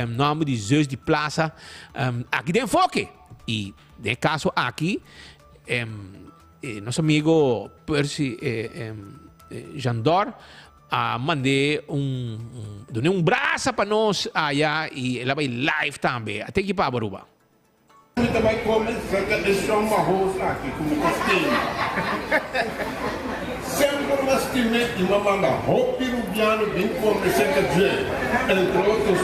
nome de Zeus de Plaza, aqui de enfoque. E, de caso aqui, nosso amigo Percy Jandor mandei um braço para nós allá e ela vai live também. Até que para Baruba. Você vai começar a deixar uma rosa aqui como costeiro. Sempre nós temos que mandar roupa peruviano bem começar a dizer. Entre outros,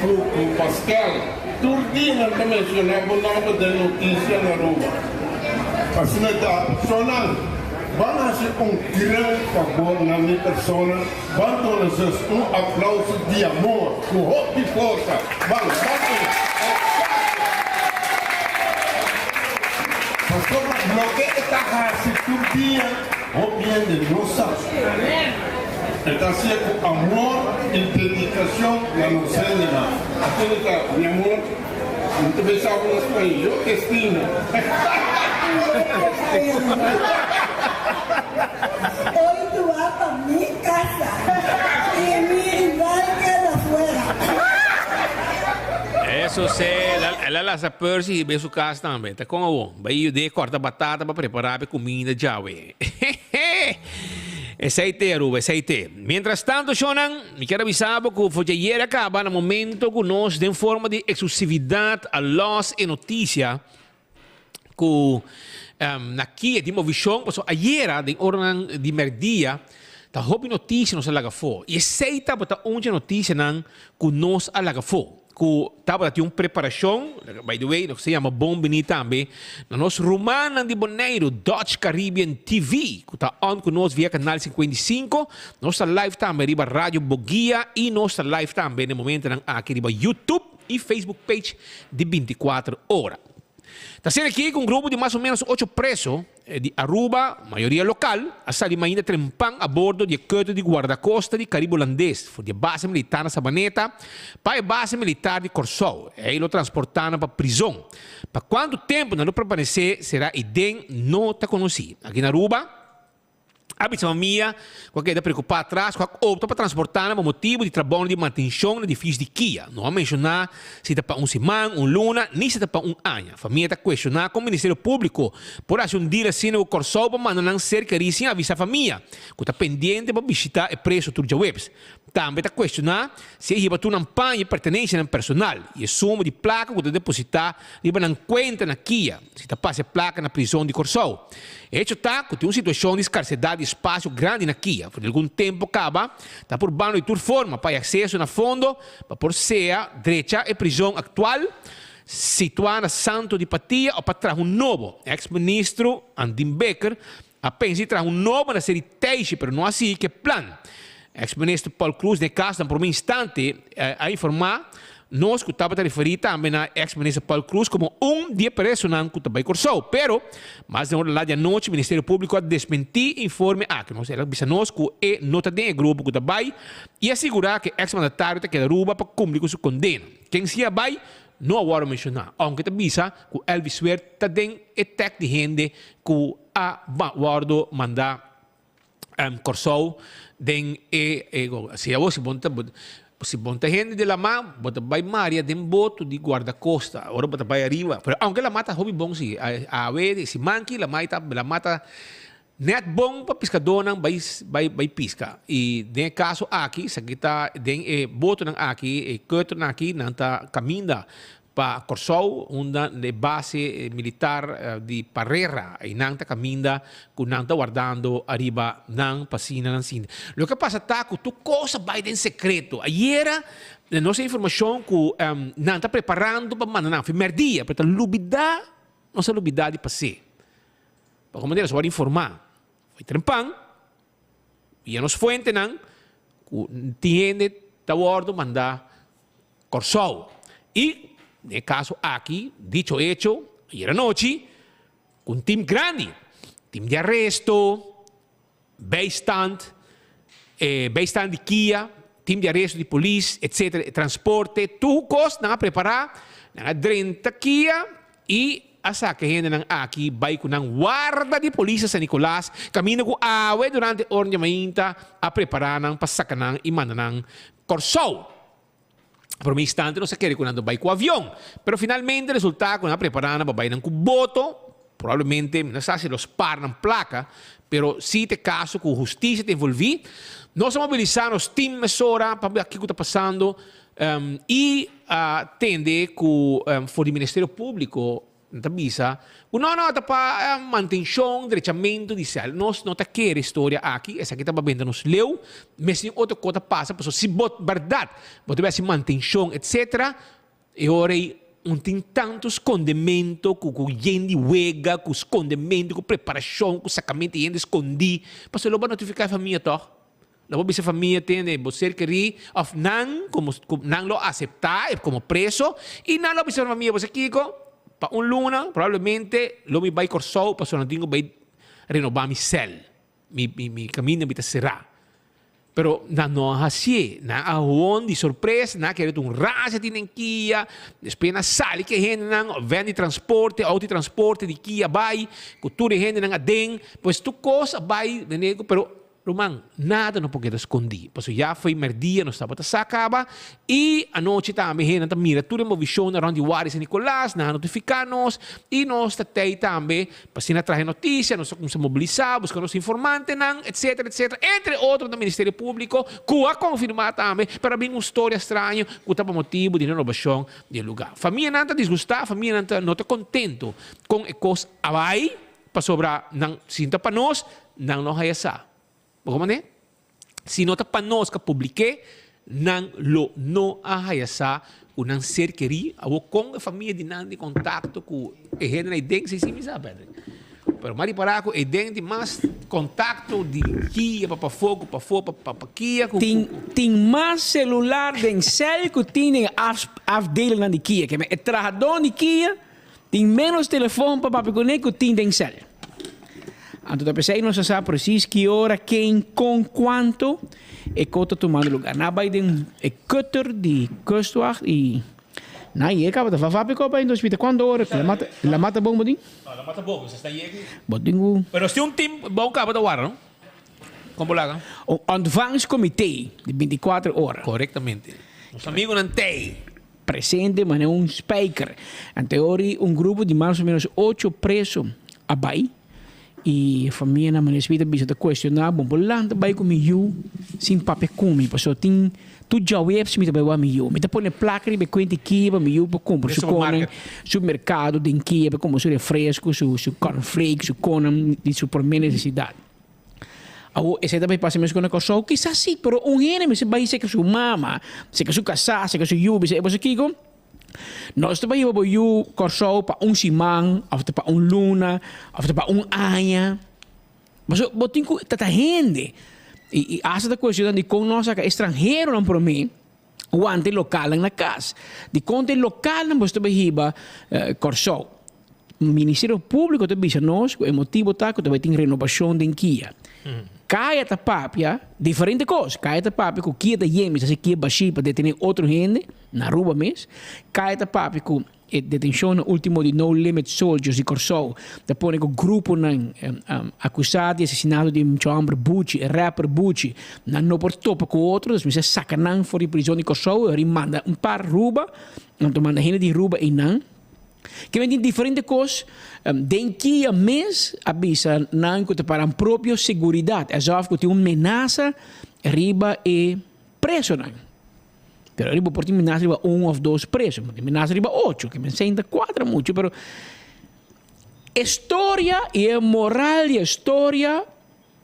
com Pascal. Turdina também mencionava o nome da notícia na rua. Assim está sonando. Vão fazer grande favor na minha persona. Vão dar um aplauso de amor, com roupa e força. Vamos. Pastor, lo que está haciendo tu día, o bien de nosotros. Está haciendo amor y dedicación a los demás. Aquí está, mi amor, no te besaba en español, yo te estimo. Hoy tú vas para mi casa y mi rival queda afuera. Isso ela lança Percy e vê sua casa também. Tá com o vai eu corta batata para preparar a comida já, ué. Esse aí tem, Aruba, esse aí tem. Mientras tanto, Shonan, me quero avisar que o Fojayer acaba no momento que nós, de forma de exclusividade, a los e notícia, que aqui temos visão, porque ayer, de hora de merdia, tá houve notícia nos alagafo. E esse aí tá para onde notícia não que nós alagafo. Que estava tendo uma preparação, by the way, que se chama Bombini também, na nossa Romana de Bonaire, Dutch Caribbean TV, que está on conosco via canal 55, nossa live também riba Rádio Bogia e nossa live também no momento aqui riba YouTube e Facebook page de 24 horas. Está sendo aqui com um grupo de mais ou menos 8 presos de Aruba, maioria local, a salir ainda trempang a bordo de acordo de guarda-costa de Caribe holandês, de base militar na Sabaneta, para a base militar de Corsou. E aí lo transportaram para a prisão. Para quanto tempo não permanecer, será idem não está conhecido. Aqui na Aruba, a pessoa minha, qualquer da preocupar atrás, opta para transportar por motivo de trabalho de manutenção no edifício de Kia. Não a mencionar se está para semana, luna, nem se está para ano. A família está questionando com o Ministério Público por ajudir assim o Corsou para mandar cerca de sem avisar a família, que está pendente para visitar o preço turja webs. Também está questionando se ele vai ter uma campanha de pertenência personal e a soma de placa que está depositar riba na conta na Kia, se está passando placa na prisão de Corsou. Hecho está que tem uma situação de escassez de espaço grande na Kia. Por algum tempo acaba, está por bando de toda forma para acesso na fundo, para por ser direita e prisão atual, situada na Santo de Patia ou para trazer novo. Ex-ministro Andin Becker a pensar trazer novo na série Teixe, mas não assim que plan. Ex-ministro Paul Cruz, de caso, por um instante, a informar, nós que estava a referir também a ex-ministro Paul Cruz como dia personal que também cursou. Pero, mas na hora lá de noite, o Ministério Público a desmentir informe que nós avisamos que não está dentro do grupo que também e assegurar que o ex-mandatário está quedando ruba para cumprir com sua condena. Quem se vai, não agora mencionar. Aunque está avisa que Elvis Swer está dentro do ataque de gente que a guardo mandar Corsou den se a você bonta gente de la mão, bota vai Maria den boto de guarda-costa, agora bota vai arriba. Pero aunque la mata hobby bom si a ver se manqui la mata net bom para pescador não vai pisca. E den caso aqui, se kita den boto nang aqui, curto nang aqui não tá caminda para Corsou, uma de base militar de Parrera, e não está caminda, que não está guardando arriba, não passina, não sin. O que passa é que tu coisa vai em secreto. Ayer, a nossa informação que não está preparando para mandar, não, foi merdia, para lubida, nossa lubida de passe. Para como deles, vai informar. Foi trempang, e a nossa fonte, não, que tiene, está guardo, mandar Corsou. E, no caso aqui, dicho hecho, ayer noche, un team grande, team de arresto, beistand de Kia, team de arresto de polícia, etc., transporte, tudo coisa não a preparar, não a drenta Kia e a saca gente não aqui vai com a guarda de polícia San Nicolás, caminho com awe durante a hora de manhã a preparar para sacar e mandar Corsou. Por un instante non sa che quando vai con avión. Pero finalmente resulta que preparando para ir con boto, probablemente, non sa se lo sparano placa, pero si te caso con justicia te envolvi, nós mobilizamos team mesora para ver o que está passando e tende com for o Ministério Público na visa, não para manutenção, direitamento de céu. Nós não tá querendo história aqui, essa aqui tá babendo nos leu, mas se outra coisa passa, pessoal, se bot verdade, bot tivesse manutenção, etc. E ora tem tanto escondimento, com gente wega, com escondimento, com preparação, com sacamento de gente escondi, pessoal, não vai notificar a família, toch? Não vai ser família tem você querer of não como não lo aceitar como preso e não lo vai ser família você Kiko para luna provavelmente lo mi vai corso para não tenho vai renovar mi cel mi caminho vai será pero não assim na aon de surpresa na querer raça de Kia despena sali que gente não vende transporte autotransporte de Kia vai cultura gente não adem pois tu coisa vai de nego pero Román, nada não pode esconder. Porque já foi merdia, não estava a sacaba. E a noite também, a mira, tudo é visão around the Juárez e Nicolás, na notificar-nos. E nós também, para se trazer notícia, nós vamos mobilizar, buscar nos informantes, etc, etc. Entre outros do Ministério Público, que a confirmar também, para abrir uma história estranha, que estava motivo de renovação do lugar. Família não está desgostada, família não está contente com a coisa abai, para sobrar, não sinta para nós, não é essa. Como né? Se nota para nós que publiquei, não ahayasa o não ser querido, ou com a família de não de contato com a gente na identidade, se me sabe. Pero mari para ko de mais contato de Kia para fogo, para Kia. Tem mais celular de cel que tem afdeling de Kia. Que é trabalhador de Kia, tem menos telefone para papiconé que tem de cel. Então, a pessoa não sabe preciso que hora, quem, com quanto, e quanto tomando lugar. Na vai de cutter de kustwacht e na ie acaba de fazer para ir hospital quando hora la mata bom bodin. La mata bom, você está aí. Bodingo. Pero se team bom acaba de guardar, não? Como lá? Um advance comité de 24 horas. Corretamente. Os amigos não têm. Presente, mas é speaker. Em teoria, grupo de mais ou menos 8 presos a Bahia. E a família na minha vida bisa questionar bom bolando vai comigo sem papel comi passou tem tu já web se me vai comigo me tá põe placa de quanto que vai comigo para comprar supermercado de que para como refresco su cornflakes su conam de super necessidade esse também passa mesmo com a coisa que sim pero gente me se vai ser que su mama se que su casa se que su yubi se você Kiko nós também vamos corso para simão, ou para luna, ou para anha. Mas eu tenho tanta gente. E essa da coisa de com nós que estrangeiro não para mim, o ante local na casa. De conta local não você também corso. O Ministério Público também diz nós, o motivo tá que também tem renovação de Kia. Cai a papia, diferente coisa. Cai a papia com Kia da Yemes, assim Kia baixi para deter outro gente na rua mesmo. Cai a papia com detenção último de No Limit Soldiers de Corso. Depois o grupo acusado de assassinato de Chamber Bucci, rapper Bucci, não portou com outros, mas sacanagem fora de prisão de Corso, rimanda par ruba, não manda gente de ruba e não. Que vem de diferentes coisas, dentro a mês, avisa não que para a própria segurança, é só que tem uma ameaça, riba e preso não. Pero riba por ti ameaça riba 1 ou 2 presos, ameaça riba 8, que me senta 4 muito, pero história e moral e história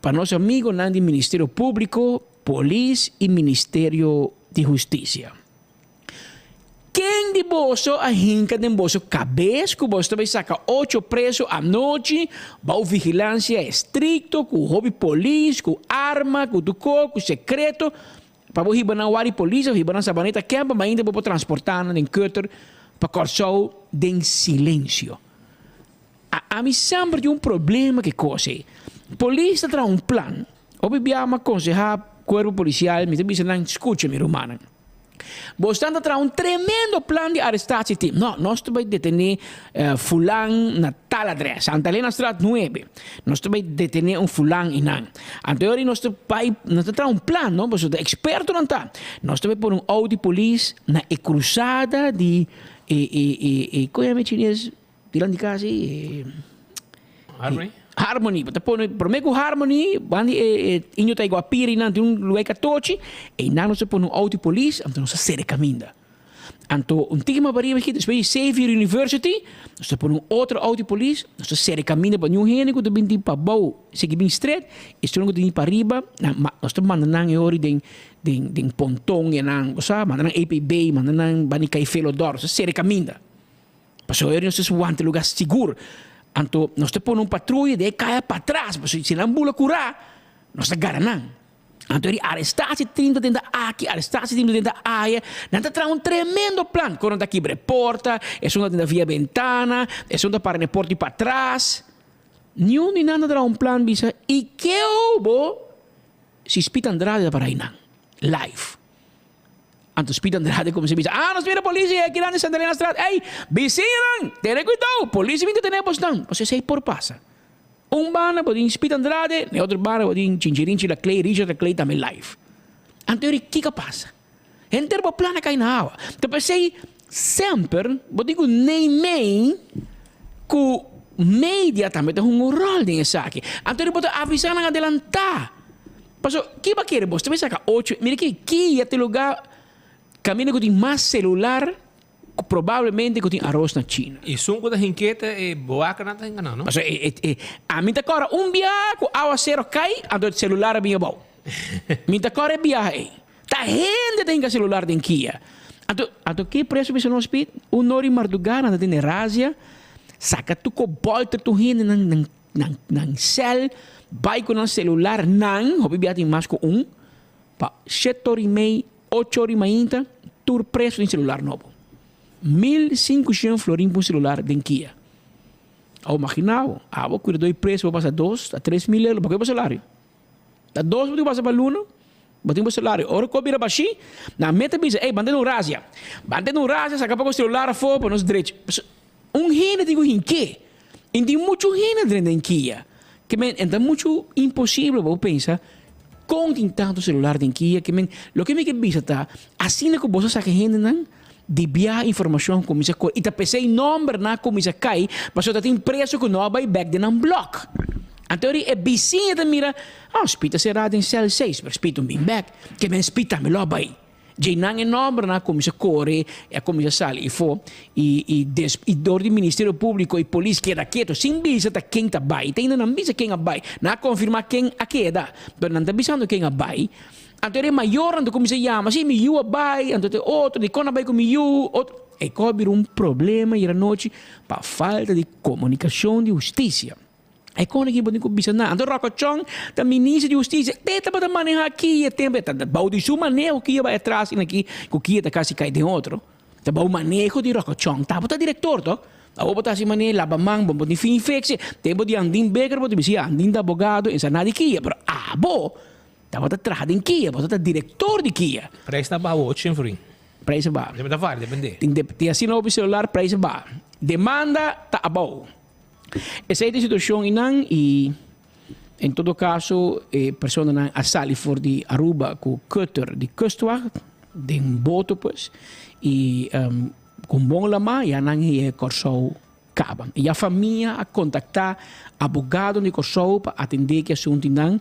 para nosso amigo não do Ministério Público, Polícia e Ministério de Justiça. Quem de bolso a hinca de bolso cabeça que você vai sacar 8 presos à noite, vai vigilância estricto, com hobby polícia, com arma, com tuco, com secreto, para você ir na wari polícia, ir na sabaneta campa, mas ainda vou transportar em cutter para corso de silêncio. A mim sempre tem problema que coisa. Polícia traz plano. Ou bebia uma aconselhar corpo policial, me também não escuta, meu humano. Bostando tra un tremendo plan di arrestatie. No, nós também detener fulan na tal adressa, Santa Helena Strat 9. Nós também detener um fulan inang. Anteriori nós tra un plan, no? Porque experto não tá. Nós também por Audi Police na cruzada de como é chinês? Dilan di kasi Harmony, por me Harmony, bandi inyo tayo guapiri na yung lugar katochi, nano sa punong auto police, anto no sa sere kaminda. Anto tigma bariba kita, especially Xavier University, sa punong otro auto police, sa sere kaminda ba yung hene ko to binti pa bau, sige bin street, isturong ko din pa riba, na nasta mananang yori ding pontong yan ang, mananang AP Bay, mananang bani kay Felodor, sa sere kaminda. Paso yun sa suwante lugar siguro. Anto, nós temos um patrulha de caia para trás, mas se não bula curar, nós está garanando. Anto, ele arrestasse 30 dentro da aqui, arrestasse 30 dentro da área, não está um tremendo plano. Quando está aqui porta, é só da via ventana, é só da para ne porta para trás. Nenhum nem nada terá um plano bisa e que houve se Spit Andrade para aí não, live. Anto Spit Andrade como se diz, nós vira a polícia aqui lá na Santa Helena Strat. Ei, vizinho, tenha cuidado, polícia vinha tenemos não. Você sei por passa. Bana pode em Spit Andrade, e outro bana pode em Chinchirinchi da Clay, Richard da Clay também live. Anto o que passa? Enter po plana kay na hawa. Então pensei sempre, pode digo nem ku media também tem um rol nessa aqui. Anto pode avisar na adelantar. Paso, que ba querer você? Também saca 8, mira que este lugar caminha com mais celular, provavelmente com arroz na China. E sunco da inquieta e boa que não está enganando, não? A mim agora viagem com água zero cai, a do celular é bem bom. Mim agora viagem. Tá gente tem celular de Kia. Ato que preço você não speed? Nori Mardugan anda tem Rásia, saca tu com bolter tu gente nang cell, vai com um celular nang, hobi viagem mais com pa 7 horas e meia, 8 horas e meia, tur preço de celular novo. 1.500 florin por celular de Kia. Ao imaginava, vou cuidar do preço, vou passar 2 a 3 mil euros, para que o salário? Da 2 vou passar para o 1, vou ter um salário. Ora, que eu vira baixi, na meta bisa, bande no rásia, saca para o celular a fora, para nós direitos. Rena digo em que? E tem muito rena dentro de Kia. Que é muito impossível, vou pensar, com tanto celular de Kia, que lo que me bisa tá, assim que você saca renda não, de biar informação como isso e tá pensei número na como isso cai, mas só tem preço que não vai back de um block. Então é vizinha da mira, spita será em cell 6, mas spita bem back, que men spita me lo vai. Je não é número na como isso corre, é como isso sai e for e dor do Ministério Público e polícia que era quieto, sem bisa tá quem tá vai, tem não bisa quem a vai, na confirmar quem a queda, mas não tá bisando quem a vai. Então é maior do como se chama, se me you a vai, então tem outro de quando vai com me you, outro e cobre problema e a noite para falta de comunicação de justiça. É quando que pode bisa na, então Rocochong, da ministro de justiça, tenta para manejar aqui, tempo tá bau de sua manejo que vai atrás e aqui, que tá quase cai de outro. Tá bau manejo de Rocochong, tá bota diretor to. A botar se manejo labamang, bom de fim fexe, tempo de andin becker, pode bisa andin da abogado, em sanadi que, pero bo estava atrás de Kia, você é diretor de Kia. Preço da barra, 8 free. Preço ba. Depende. Tem assim no celular, preço ba. Demanda tá bom. Essa é a situação e em todo caso, pessoa na assali for de Aruba com cutter de Kustwacht, de boto pues, e com bom lama, e anang e corso acaba. E a família a contactar abogado de Kosovo para atender que assunto não.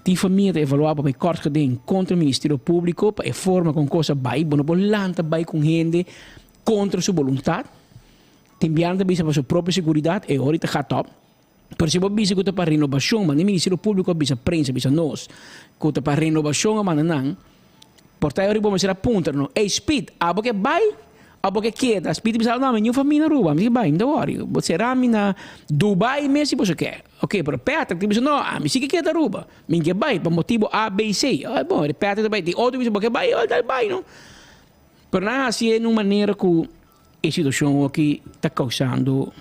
Tem família de evaluar para corte de contra o Ministério Público para forma com coisa vai, bom volanta vai com gente contra sua vontade. Tem bianta bisa para sua própria segurança e ahorita está top. Por se bisa que para renovação, mas o Ministério Público bisa prensa bisa nós, que para renovação mas não. Portanto, agora vamos ser apontar no. Speed, porque vai porque queda, Speed bisa não, minha família Aruba, me vai, não worry. Você rami na Dubai mesmo você quer. Ok, pero Petra, que bisa não, me sigue queda Aruba. Minha vai, por motivo A, B e C. Bom, Petra também tem outro bisa porque vai, vai, não. Pero não assim é uma maneira que a situação aqui está causando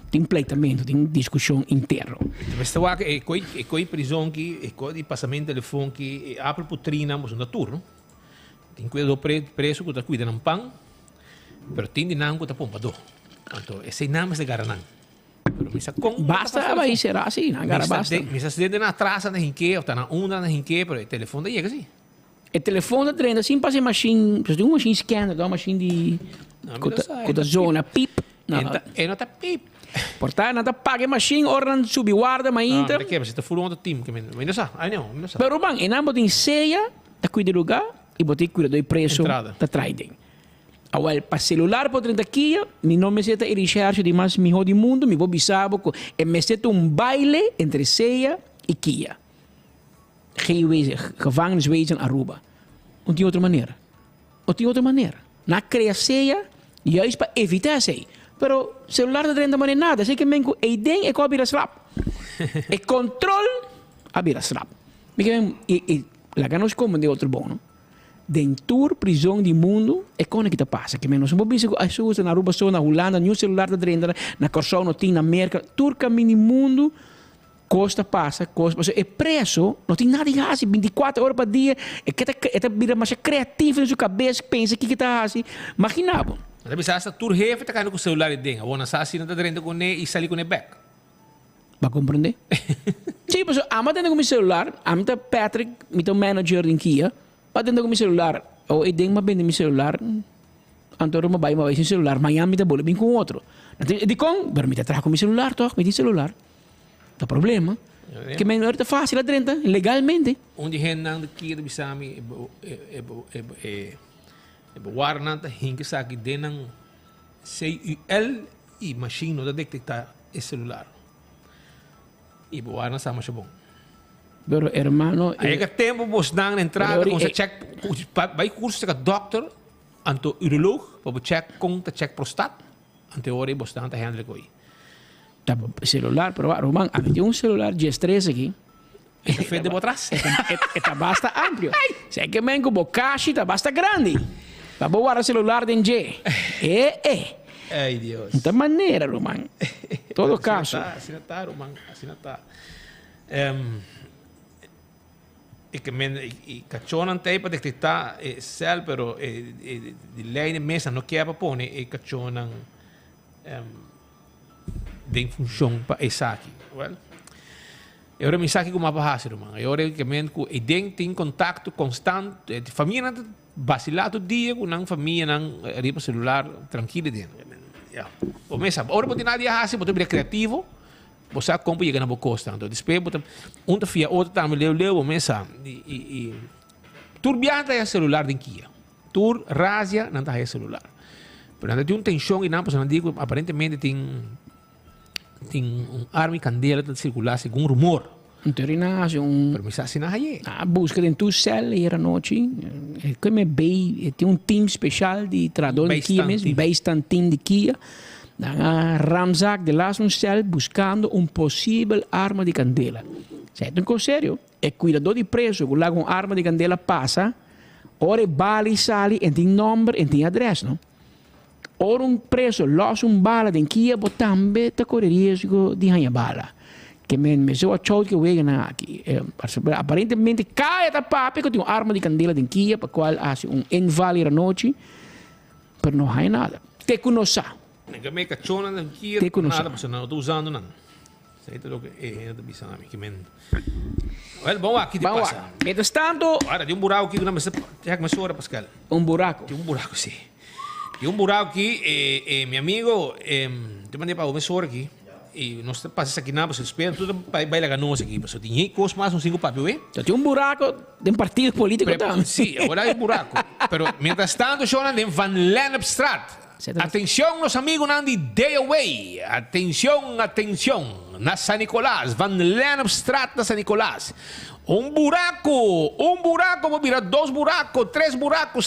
completamente tem discussão interna. Mas está que é coi prisão que é coi de passamento telefone que apre putrina mas no turno. Tem cuidado preso que tá cuida ng pang, pero tindi nang ko ta pompa do. Anto, esse namas de garanan. Pero misa kong Basta vai será assim, agora basta. Misa se de na atrasa na hinke, ou tá na una na hinke, pero o telefone daí é assim. O telefone da trenda, assim, passa machine, precisa de uma machine scanner, uma machine de... Com a zona, pip. E não tá pip. Portanto, não paga machine, ora subi guarda, mas Então, inter. que você tá furando o time, que não sabe. Ai não, não sabe. Pero bang, e não botem ceia, da cuida do lugar, e botem cuida do preço Entrada. da trading. Awal, para celular, por 30 aqui, mi não me seta e recharge de mais melhor do mundo, me vou bisabo, e me seta baile entre ceia e Kia. Geen gevangeniswezen Aruba. Não tem outra maneira. Não tem outra maneira. Na ceia, juist para evitar ceia. Pero celular da renda maneira nada. Sei que mengo e den e cobra slap. E control abira slap. E lá que nós como de outro bom, não? Dentro prisão do mundo é como que passa. Que menos não bisa as pessoas na Aruba, na Holanda, no celular da renda, na Corsão, no tem na América, todo caminho do mundo. Costa passa. É preço, não tem nada de assim, 24 horas por dia. É que vira mais criativo na sua cabeça, pensa que está assim. Imaginava. Mas bisa sa tour hefe tá caindo com o celular dentro. Agora sa assim não tá dentro com e sair com o back. Vai compreender? Sim, mas a dentro com meu celular, a minha Patrick, meu manager em Kia, vai dentro com meu celular. Ou eu tenho bem meu celular. Antoro vai sem celular. Miami tá bola bem com outro. De com, mas me tá atrás com meu celular, toh, me tem celular. Tá problema. Que menor tá fácil lá dentro, legalmente. Onde renang de kia de bisami warna ta hinke sa ki denang CUL e machine no da detectar e celular. E warna sama siya bom. Pero hermano, Aí que tempo vos dang na entrada com sa check vai curso sa doctor anto urolog para check com ta check prostat. Ante ori vos dang ta handle ko. tá celular, pero Román, a mí un celular G3 aqui. E fede por atrás. Está basta amplo. Sei que mengo bocashi está basta grande. Para boar o celular de G. Ai Deus. De maneira, Román. Todo caso. Assim não tá, Román. Assim não tá. E que e cachonan te para detectar cell, pero de lei de mesa não quer para pôr e cachonan de função para essa aqui. Well, eu me saque como a fácil, Román. Eu que men com tem contato constante, de família vacilado dia com não família não riba celular tranquilo dentro. Ja. O mesa, ora pode nada hasi, pode ser criativo. Você compra e ganha boa costa. Então, depois pode fia outra também leu o mesa e turbianta é celular de Kia. Tur razia não tá é celular. Portanto, tem tensão e não, porque não digo aparentemente tem arma e candela que circular segundo rumor. Então, Pero me sa sinahaye. a busca em tu cell era noite. Que me tem team especial de trador de Kia mesmo, based team de Kia. Na ramzak de lá um cell buscando possível arma de candela. Certo? Em sério, é cuidador de preso, que lá com arma de candela passa, ora bala sali e tem nome e tem endereço, não? Ora preso, los bala de Kia, mas também está correndo risco de ganhar bala. Que me sou achou que eu na aqui. Aparentemente, cai da papi que tem uma arma de candela de Kia, para qual hace inválido à noite, mas não há nada. Te conhece. Que me cachonan de Kia, Te conosco. nada, porque não estou usando nada. Sei lo que é, não bisa nami que men. Well, bom, aqui te Vamos passa. lá. Mientras tanto, Agora, tem buraco aqui que não me já que me sobra, Pascal. buraco. Tem buraco, sim. Tem buraco aqui, meu amigo, te mandei para o mesor aqui. E nós passamos aqui na, você espera, tudo vai lá ganos aqui. Mas tem coisa mais 5 papel, eh? Já tem buraco de partido político também. Sim, agora é buraco. Pero, mientras tanto, Jonan, em Van Lennepstraat. Atenção, meus amigos, Nandi Day Away. Atenção. Na San Nicolás. Van Lennepstraat na San Nicolás. buraco, vou virar 2 buracos, 3 buracos,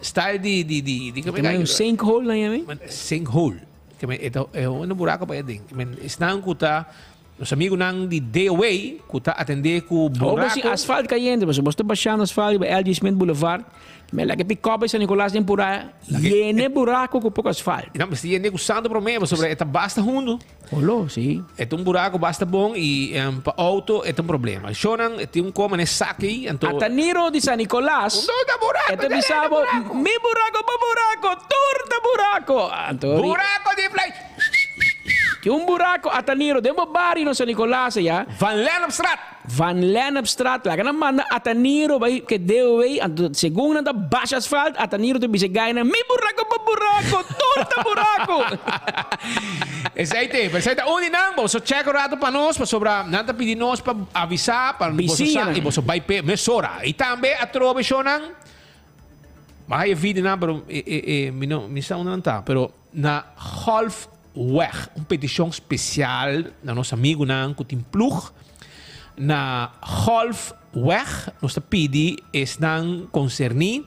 style de Tem sinkhole na yami? sinkhole. É um buraco para dentro. Estão com Nos amigos nang di day away, kuta atende ku Ook als buraco. asfalt cayente, mas basta baixar no asfalto bij LG Smith Boulevard. Me lagi pick-up sa Nicolas de Pura, yene buraco com pouco asfalto. Não, mas tinha negociando problema sobre esta basta hundo. Olô, sim. É um buraco basta bom e para auto é um problema. Shonan tem um como nesse saque, então. Ataniro de San Nicolas. Não dá buraco. Ito bisabo, mi buraco, pa buraco, turta buraco. Antori, Buraco de fly. que buraco ataniro, demo bari no San Nicolas, ya. Van Lenopstraat. Van Lennepstraat, laga naman na ataniro, bay, que deu, bay, anto, segunda da baixa asfalt, ataniro to bisagay na, mi buraco, pa buraco, turta buraco. Esse aí tem, mas aí tá onde não, você checa o rato para nós, para sobrar, nada pedir nós para avisar, para você Vizinha, saber, né? e você vai per mesora. E também a trova shonan. Mas aí vídeo não, pero me está não tá, pero na halfweg, petição especial na nosso amigo nan kutin plug na halfweg, nós pedi es nan concerni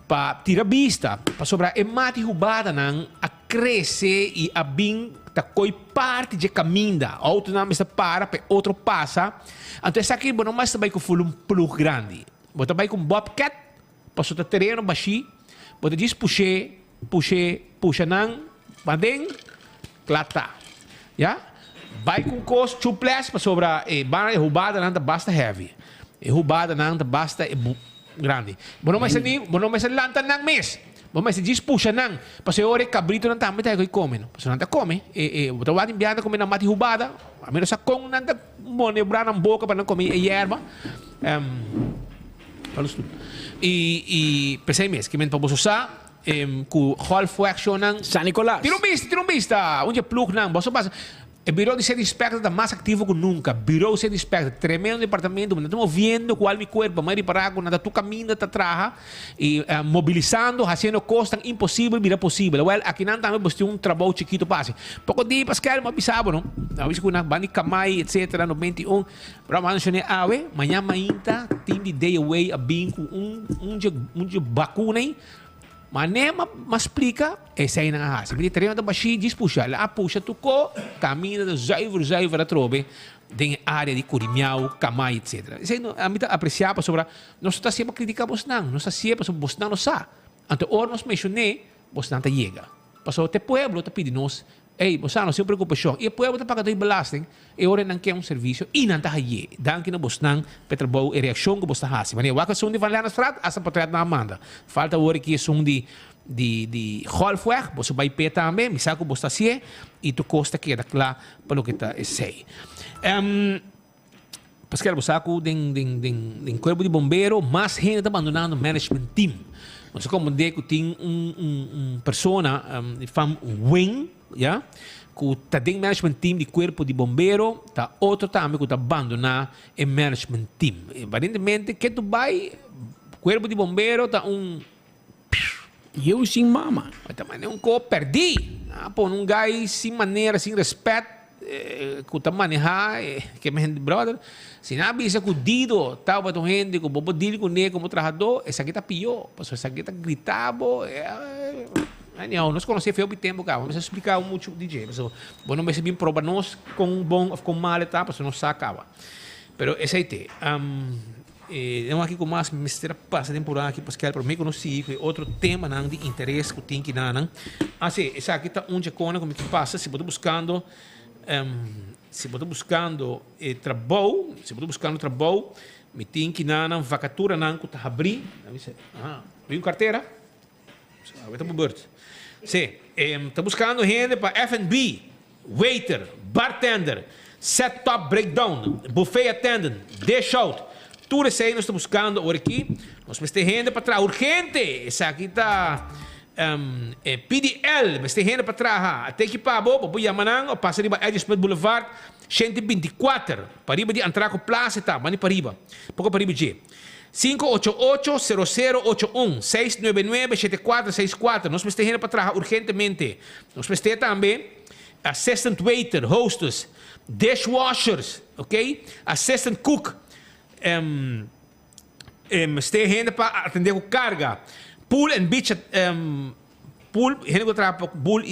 pa tira vista, pa sobra e mati hubada nan a cresce e a bing ta koi parte de caminda, outro não está para, pe outro passa. Então essa aqui não mais também com um plug grande, bota também com bobcat, passou o terreno baixi, bota diz puxa nan, badeng, klata, ja? Vai com cos chuples para sobra e bana e hubada nan basta heavy, e hubada nan basta grande. Bono mais ani, bono mais lantan nang mes. Bono mais diz puxa nang, parce ore cabrito nan tambe tayo come, no. Parce nan ta come, bota wadi biada come na mati hubada, a menos sa kong nan ta monebra nan boca para nan come e erva. Falus tu. E pensei mes que men pa bososa ku half action nang San Nicolas. Tira um vista, onde plug nang, boso passa. O Bureau de Sede Inspector está mais ativo que nunca. Bureau de Sede Inspector, tremendo departamento. Estamos vendo qual meu corpo, mas para nada tu caminho da traja e mobilizando, fazendo coisas impossível, vira possível. Well, aqui não também você tem trabalho chiquito passe. Pouco de Pascal, mas bisabo, não? A vez que na bani kamai, etc. no 21. Para mencionar awe, manhã mainta, team de day away a binco de vacuna aí. Mas nem mas explica, essa aí não é assim. Porque treino da baixinha diz puxa, lá puxa tu co, caminha da zuiver a trobe, tem área de Curimiau, Camai, etc. Isso aí a mim apreciava sobre, nós está sempre criticando Bosnan, nós está sempre sobre Bosnan não sabe. Então, ora nós mencionei, Bosnan tá chega. Passou até pueblo tá pedindo nós, ei, Bosnan não se preocupa só. E o pueblo tá pagando belasting, e ora não quer serviço e não tá aí. Danke na Bosnan, Petrobau e reação que Bosnan faz. Mas o que são de Van Lennerstraat, essa patria na Amanda. Falta ora que são de halfweg, você vai pé também, me saco você assim, e tu costa que é daquela para o que tá sei. Pascal, você saco den corpo de bombeiro, mas gente tá abandonando o management team. Você como de que tem persona, fam wing, ja, que tá dentro management team de corpo de bombeiro, tá outro também que tá abandonando o management team. Aparentemente que tu vai corpo de bombeiro tá Eu sim, mama. mas também é perdi. Pô, um gai sem maneira, sem respeito, que tá manejar, que me gente brother. Se não avisa que o Dido estava com gente, que o bobo dele com ele como trabajador, essa aqui tá pior. Porque essa aqui tá gritando. Não, nós conhecemos foi o tempo, cara. Vamos explicar muito DJ. Bom, não vai ser bem prova nós com bom ou com mal, tá? Porque não sacava. Pero esse aí tem. Eu aqui com mais mistério passa temporada aqui Pascal para mim conheci outro tema não de interesse que tem que não assim essa aqui tá onde como que passa se você buscando trabalho me tem que não vacatura não que tá abrir viu carteira vai tá bubert sim tá buscando gente para F&B waiter bartender set top breakdown buffet attendant dish out. Tudo isso aí nós estamos buscando agora aqui. Nós precisamos ter renda para trás. Urgente! Essa aqui está PDL. Mas tem renda para trás. Até que para a boa, Yamanang, ou passa riba Edge Smith Boulevard, 124. Para riba de entrar com plaza, tá? Mani para riba. Pouco para riba de 588-0081 699-7464. Nós precisamos ter renda para trás urgentemente. Nós precisamos ter também assistant waiter, hostess, dishwashers, ok? Assistant cook. Ter renda para atender com carga. Pool and beach. Pool, renda para pool,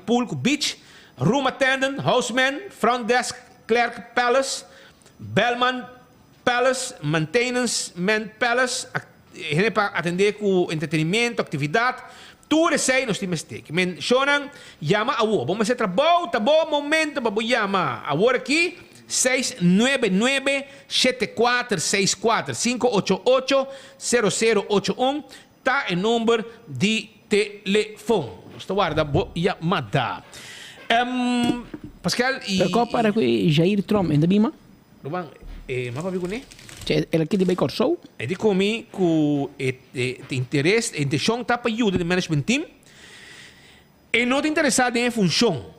pool com beach. Room attendant, houseman, front desk, Clerk Palace, Belmont Palace, Maintenance Man Palace, gente para atender com entretenimento, atividade, tudo isso aí nós temos que men shonan llama a wo, vamos fazer trabalho, tá bom momento para chamar a wo aqui 699-7464 588-0081 tá em número de telefone. Estou guardando chamada. Pascal e Pero qual para que Jair Trump ainda bima? Ruban, mapa bigo ne? Ele aqui de bem Corsou? E di comi com interesse, intenção tá para ajuda do management team. E não interessado em função.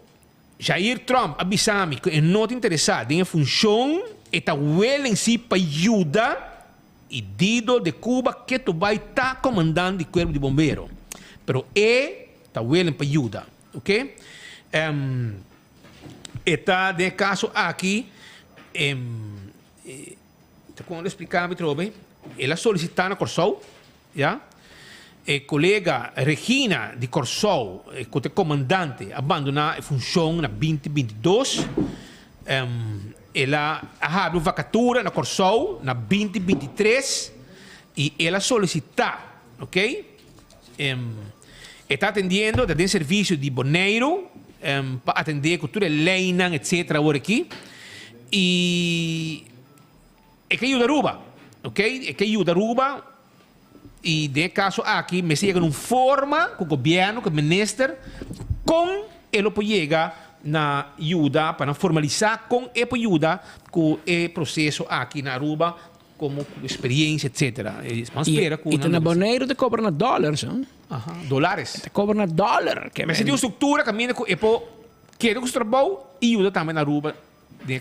Jair Trump avisami que não interessado em função e tá well em si para ajuda e dido de Cuba que tu vai estar comandando o corpo de bombeiro. Pero tá well para ajuda, ok? Está de caso aqui, quando explicar me trobe, ela solicitando a Corsou, já? Colega Regina de Corsou, que é comandante, abandonar a função na 2022. Ela abre vacatura na Corsou na 2023 e ela solicita, ok? Está atendendo, está em serviço de boneiro, para atender cultura leinan, etc. Agora aqui. E é que ajuda Aruba, ok? É que ajuda Aruba. E de caso aqui, me chega numa forma com o governo, com o ministro, com ele pode chegar na ajuda, para formalizar com ele pode ajuda com o processo aqui na Aruba, como experiência, etc. E na boneiro te cobra na dólares, hein? Dólares. Te cobra na dólar. Mas se tem uma estrutura, caminha com ele queda com o trabalho e ajuda também na Aruba.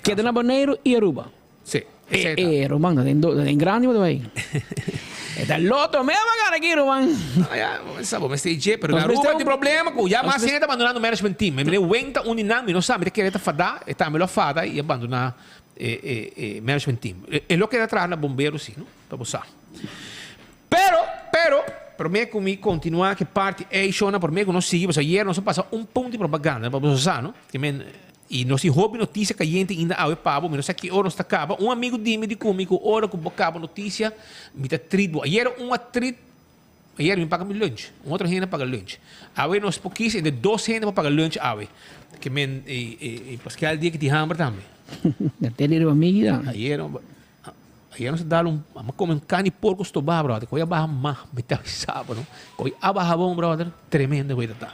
Queda na boneiro e Aruba. Sim. Román, tem grande ou aí? É da loto mesmo, cara, aqui, Román. Sabe, mas tem jeito, pero na Aruba tem problema, com já mais gente abandonando o management team. Me aguenta dinâmico, não sabe, que ele está fadar, está melhor fada e abandonar o management team. É o que ele traz na bombeiro, sim, não? Para você. Pero me comigo continuar que parte é chona por mim que nós seguimos ayer nós passamos ponto de propaganda para você, não? Que e nós houve notícia que a gente ainda ao pabo, mas aqui hora está acaba. Um amigo de comigo hora que bocava notícia, me tá trido. Ayer ayer me paga meu lunch, outra gente paga lunch. Awe nós pouquíssimo de 2 gente para pagar lunch awe. Que e Pascal dia que te hambre também. Da tele amiga. Ayer nós dá comer carne porco estobá, brother. Coisa barra mais, me tá sábado, não? Coisa abarra bom, brother. Tremenda coisa tá.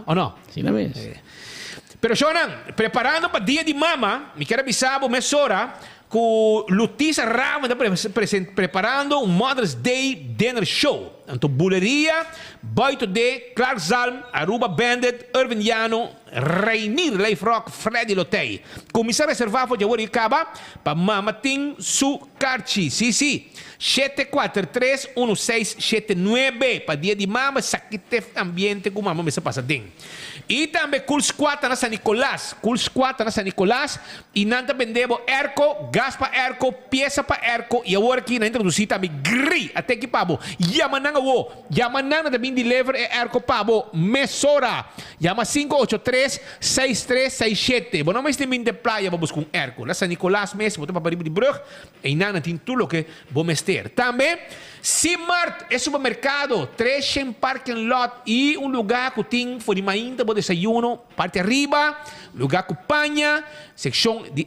Ou não? Sim, na vez. Pero Shonan, preparando para dia de mama, me quero avisar a mesora que Lutisa Rama está preparando um Mother's Day Dinner Show. Então, buleria, Boito D, Clark Zalm, Aruba Bandit, Irvin Llano, Rainir Life Rock, Freddy Lotei. Começar a reservar para o Caba para Mamatin Su Carchi. Sim. 743-1679 para dia de mama, saquite ambiente com mama, me se passa dentro. E também Cool Squad na San Nicolás. E nanta vendemos erco, gas para erco, peça para erco. E agora aqui na introduzir também gri, até que pabo. Yamananga também deliver erco pabo. Mesora. Llama 583-6367. Bom, não tem de praia, vamos com erco. Na San Nicolás mesmo, botar para de Brug. E nana tem tudo que vamos ter. Também, Simart é supermercado, 3 parking lot e lugar que tem formainta para desayuno, parte arriba, lugar com panha, secção de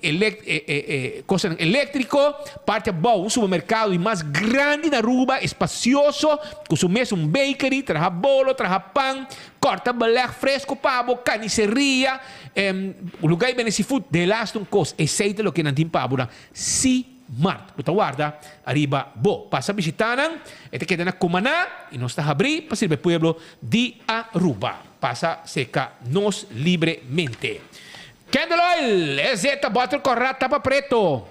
coisa elétrico, parte abaixo, supermercado e mais grande na Aruba, espacioso, com o mesmo bakery, traja bolo, traja pão, corta balé fresco, pavo, carniceria, lugar de seafood, de last cost, aceita o que não tem pavo, Mart, puta guarda, arriba, passa a visitar, e te queda na Cumaná, e nós está a abrir para servir o pueblo de Aruba. Passa seca nos livremente. Candle Oil, zeta, bota com tapa preto.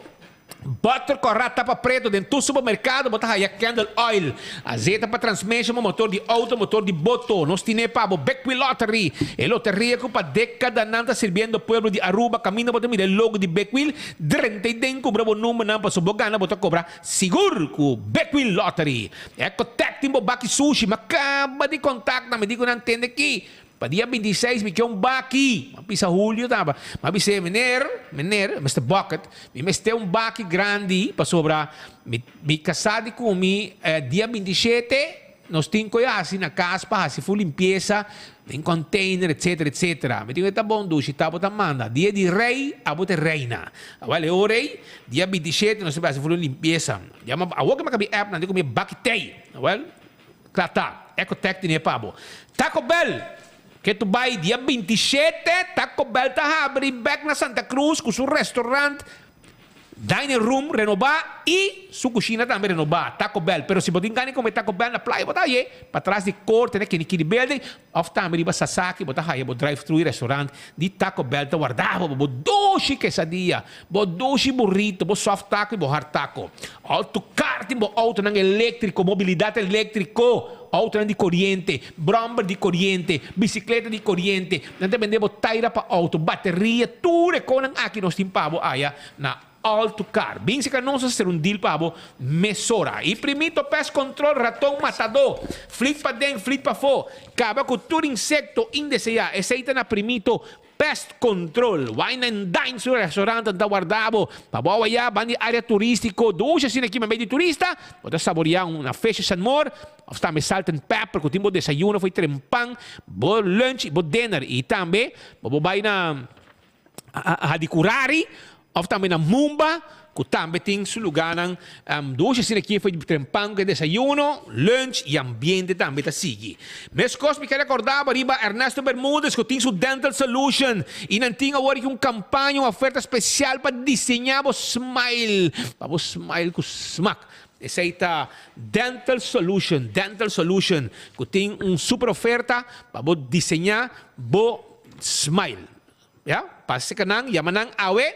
Butter corrado tapa preto dentro do supermercado, botar aí Candle Oil, azeite para transmission, motor de auto, motor de boto, nós tínhamos para o Beckwith Lottery, a loteria que para década nanta servindo o povo de Aruba, caminho para o logo de Beckwith, 30 cobra o número não para subogana, botar cobrar seguro com o Beckwith Lottery. É contato timbo baki sushi, mas acaba de contato, me digo não entende aqui. Para dia 26, me quer baki. Pisa Julio, tava. Mas me sei, Mr. Bucket, me ter baki grande para sobrar. Me casado com dia 27, nós temos que ir assim na casa, para se for limpeza, em container, etc, etc. Me digo, tá bom, duche, tá bom, manda. Dia de rei, a bote reina. Vale, o rei, dia 27, nós temos que fazer limpeza. A outra que me app, não digo, me bakitei. Well, claro, tá. Ecotec tinha pabo. Taco Bell. Que tu vai dia 27, Taco Bell tá abre back na Santa Cruz com seu restaurante, dining room renovar e sua cozinha também renovar. Taco Bell, pero se você engane comer Taco Bell na praia, botar aí, para trás de corte, né, que ni building, of também riba Sasaki, botar aí, bo drive-thru restaurante de Taco Bell, tá guardava, bo doce quesadilla, bo doce burrito, bo soft taco e bo hard taco. Auto kart, bo auto nang elétrico, mobilidade elétrico. Auto de corrente, bromber de corrente, bicicleta de corrente, não dependemos taira para auto, bateria, tudo com aqui nós temos pabo aya na Alto Car. Bem se que não se ser deal pabo mesora. E primeiro pest control ratão matador, flip para dentro, flip para fora, acaba com todo insecto indesejado. Esse aí tá na primeiro pest control. Wine and dine su restaurante da guardavo. Pabawa ya bani área turístico. Doce assim aqui meio de turista. Pode saborear uma feixa San Mor. Está me salt and pepper. Que timbo desayuno foi trempang. Bo lunch, bo dinner. E também bo vai na de curari. Of também na Mumba. Que também tem seu lugar ng doce assim aqui foi trempang, desayuno, lunch e ambiente também tá sigue. Mas coisa me quer recordar arriba Ernesto Bermúdez que tem seu Dental Solution e não tinha agora uma campanha, uma oferta especial para desenhar o smile, para o smile com smack. Essa aí tá Dental Solution, que tem uma super oferta para desenhar o smile. Ya, passa que não, yamanang awe.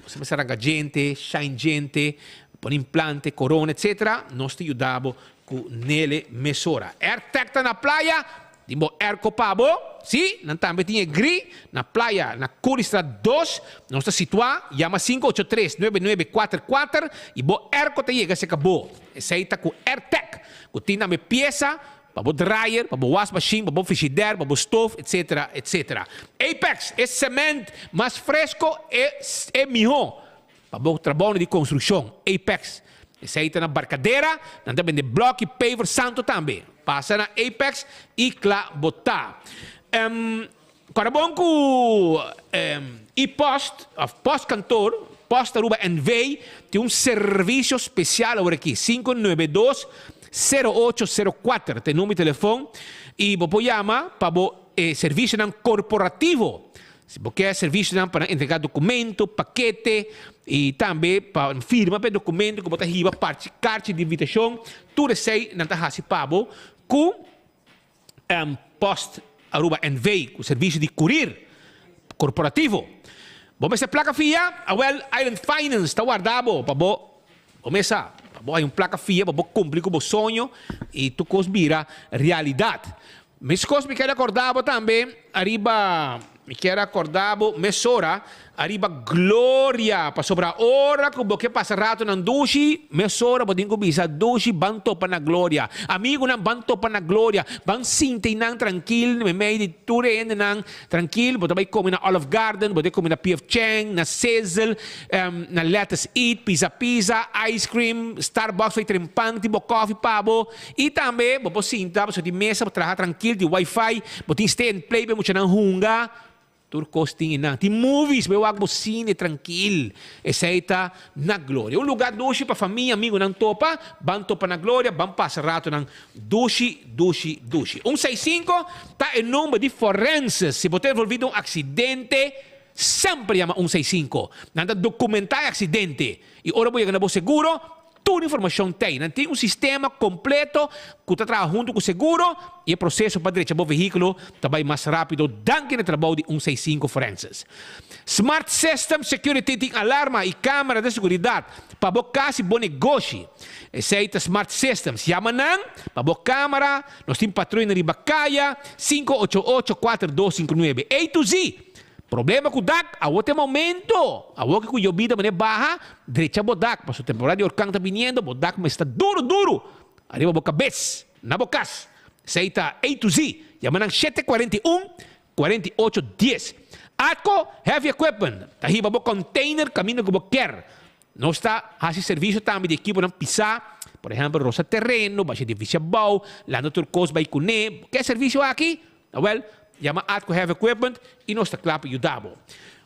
Se você arranca gente, shine gente, põe implante, corona, etc., nós te ajudamos com nele mesura. Tecta na praia, dimbo erco pabo, sim, não também tinha gri, na praia, na Curistra 2, nós te situar, chama 583-9944, e bo erco te chega, se acabou. Esse aí tá com AirTech, que tem também peça, para o dryer, para o wash machine, para o frigidaire, para o stove, etc, etc. Apex é semente mais fresco e melhor para o trabalho de construção. Apex. Esse aí está na barcadeira, também de bloco e paver santo também. Passa na Apex e lá botar. Carabonco e post-cantor, post-aruba NV, tem um serviço especial agora aqui, 592 0804, tem número de telefone e você chama para o serviço corporativo. Se você quer serviço para entregar documento, paquete e também para firma para documento que você riba parte carta de invitação, tudo isso aí não está fácil para com Post Aruba NV, com serviço de courier corporativo. Vamos ser placa fia, a Well Island Finance está guardado para você começar. Hay uma placa fia para cumprir com o sonho e tu vira realidade. Mas coisas me quero acordar também, arriba, me quero acordar, mesora, arriba glória, para sobrar hora que você passa rato na dushi, mesora, pode bisa dushi, banto para na glória. Amigo não banto para na glória, ban sinte nang tranquilo, me meio de ture nang tranquilo, pode vai comer na Olive Garden, pode comer na P.F. Chang, na Sizzle, na Let's Eat, Pizza, ice cream, Starbucks, foi trempang, tipo coffee, pabo, e também, pode sinta, pode de mesa, pode trabalhar tranquilo, de Wi-Fi, pode stay and play, pode muito nang hunga, turcosting na. Tem movies, meu agbo cine tranquilo. Essa aí tá na glória. Um lugar doce para família, amigo, não topa, van topa na glória, van passar rato ng dushi. 165 tá em nome de forenses. Se você envolvido um acidente, sempre chama 165. Nanda documentar acidente. E ora voy a ganar seguro, toda a informação tem. Não tem um sistema completo que está trabalhando junto com o seguro e o processo para direito do veículo também mais rápido do que o trabalho de 165 forenses. Smart System Security tem alarma e câmera de segurança para o caso bom negócio. Esse é o Smart System. Chama não para a câmera. Nós temos patrulha na Ribacaia 588-4259. A to Z. Problema com o DAC, a outro momento, a outro que o vida é barra, direita o DAC, mas o temporada de orcão está vindo, o DAC está duro, arriba a cabeça, na bocas, aceita A to Z, Llama ng 741-4810. Atco Heavy Equipment. Tahiba bo container camino que bo quer. Não está a serviço também de equipo ng pisa. Por exemplo, rosa terreno, baixa de visabao, lano turcos by kune. Que serviço aqui? Well, llama Atco Heavy Equipment e nós está claro ayudabo.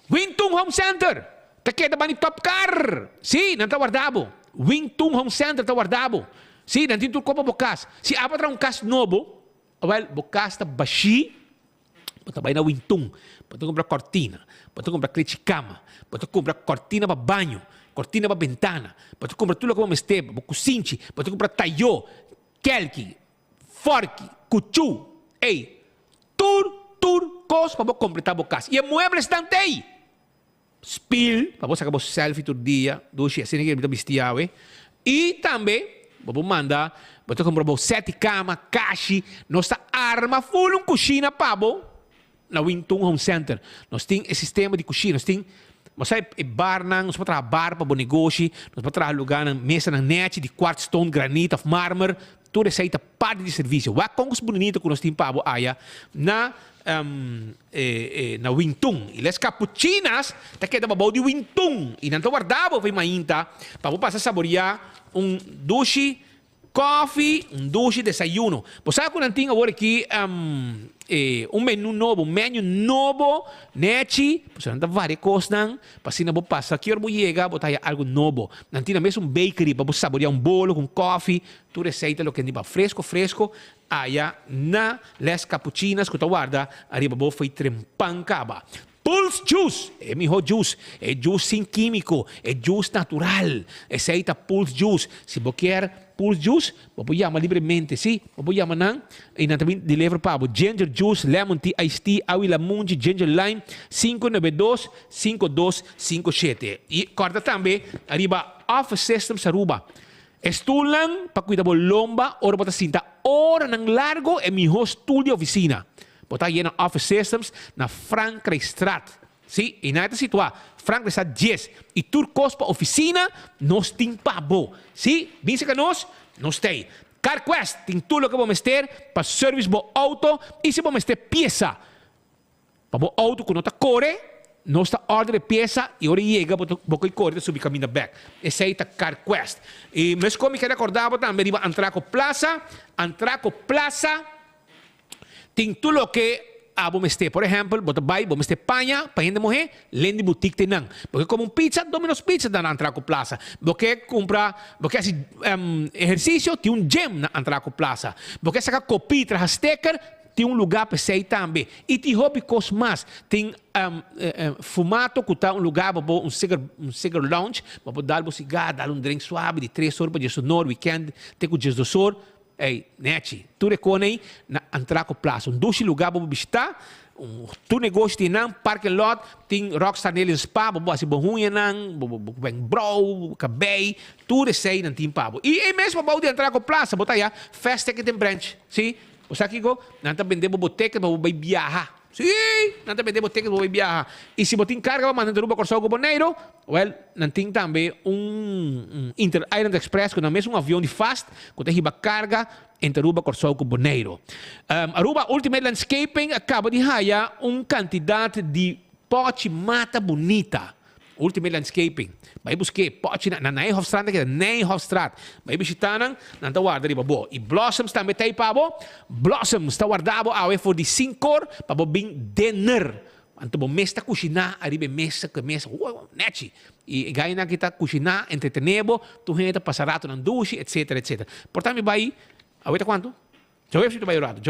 Wingtung Home Center. Takeda ba ni Top Car? Si, nanta guardabo. Wingtung Home Center ta guardabo. Si, nanti turco pa bukas. Si apat ra kas novo, well, bukas ta bashi. Pode vai na Wingtung, pode comprar cortina, pode comprar cama, pode comprar cortina para banho, cortina para ventana, pode comprar tudo como esteva, cozinha, pode comprar taio, kelki, fork, cuchu, ei, cos para completar a casa. E muebles estão aí. Spill, para você acabar selfie todo dia, doce, assim que ele está e também, vamos mandar, pode comprar 7 cama, caixa, nossa arma, full cozinha, pabo, na Wingtung Home Center. Nós temos esse sistema de cozinha, nós temos, mas aí bar nang, nós podemos bar para bom negócio, nós podemos lugar na mesa na net de quartz stone, granite, of mármore, tudo isso aí tá parte de serviço. Wa kung os bonito que nós temos pabo aya na na Wingtung. E les cappuccinas, tá que dá babau de Wingtung. E nanto guardavo vai mainta, para passar saborear duche coffee, duche desayuno. Pues sabe que nanting agora aqui menu novo, nechi, pues nanta várias coisas nang, pasi na bo passa, aqui hora bo chega, botaya algo novo. Nanti na mesmo bakery, para saborear bolo com coffee, tu receita lo que nipa fresco, aya na les cappuccinas que tu guarda, arriba bo foi trempancaba. Pulse Juice, é melhor juice, é juice sem químico, é juice natural, aceita Pulse Juice. Se você quer Pulse Juice, você chama livremente, sim? Você chama não? E não também deliver para Ginger Juice, Lemon Tea, Iced Tea, Awila Mungi, Ginger Lime, 592-5257. E corta também, arriba Office Systems Aruba. Estulan, para cuidar da lomba, ora para cinta, ora ng largo, é melhor estúdio oficina. Botar aí na Office Systems, na Frankrijkstraat. Sim? E na situação, Frankrijkstraat 10. E turcos para oficina, nós temos pabo. Sim? Vinse que nós temos. CarQuest, tem tudo que vamos ter para service bo auto e se vamos ter peça. Para bo auto, quando está corre, nós está ordem de peça e hora chega, porque corre, subir caminho back. Esse aí está CarQuest. E mas como eu quero acordar, também riba Antraco Plaza, tem tudo que vamos ter, por exemplo, vamos ter panha de morrer, lende boutique tenang. Porque como pizza, Domino's Pizza na Antraco Plaza. Porque comprar, porque esse exercício tem gym na Antraco Plaza. Porque saca copi, traja sticker, tem lugar para sair também. E tem hobby cos mais. Tem fumato, que está lugar para cigar lounge, para dar cigarro, dar drink suave de 3 horas para dia sonoro, weekend, tem com dia do sor. Ei, neti, tu reconhece na Antraco Plaza. Dois lugares para visitar. Tu negócio tem não, parking lot, tem Rockstar neles spa, bobo assim bohunha não, bem bro, cabei, tudo isso aí não tem pabo. E mesmo para o Antraco Plaza, botar aí, festa que tem branch, sim? Você aqui go, não tá vendendo boteca, mas vai viajar. Sim, não tá vendendo boteca, mas vai viajar. E se botin carga, mas não tem Corsão com Boneiro, well, não tem também Inter Island Express, que não é mesmo avião de fast, que tem riba carga, entre Aruba, Corsão com Boneiro. Aruba Ultimate Landscaping acaba de haya quantidade de pote mata bonita. Ultimate Landscaping. Vai buscar pote na Nijhoffstraat, que é Nijhoffstraat. Vai visitar não está guardado riba bo. E Blossoms também tem para bo. Blossoms está guardado awe for de 5 para bo bing dinner. Anto bo mesa cozinhar, arriba mesa, neti. E ganha na kita cozinhar, entretenebo, tu gente passarato na duche, etc. Portanto, vai awe quanto? Joweb se tu vai orado.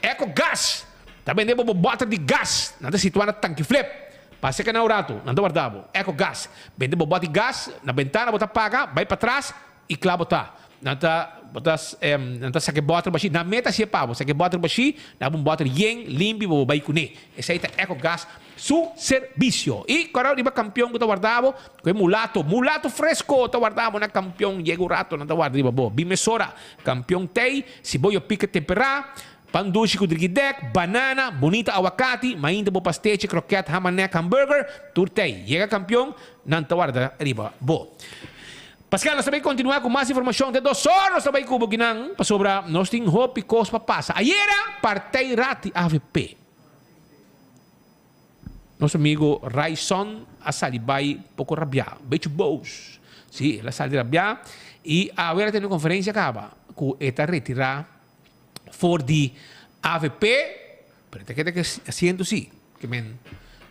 Eco Gas. Tá vendendo bo bota de gás. Nada situado tanque flip. Passa que na orato, não guardavo. Eco Gas. Vende bo bota de gás, na ventana bota paga, vai para trás e claro botar. Nanta sa que bota baixi, na meta se pavo, sa que bota baixi, na bom bota yen, limpi, bo vai kune. Esse aí tá Eco Gas, su serviço. E agora riba campeão que tá guardavo, que é mulato fresco, tá guardavo na campeão, yego rato, não tá guardavo, bo. Bimesora, campeão tei, se boio pica temperar, pão doce com driguidec, banana, bonita aguacate, mainda bo pastete, croquete, hamanek, hamburger, turtei. Chega campeão, não tá guarda riba, bo. Pascal, nós também continuar com mais informação de 2 horas. Nós também cubo ginang para sobre nós tem hope cos para passa. Ayer partei rati AVP. Nosso amigo Raison a salibai pouco rabiar, beijo bons. Sim, ela sali rabiar e agora tem uma conferência acaba com eta retirar for de AVP. Pero te queda que haciendo sim, que men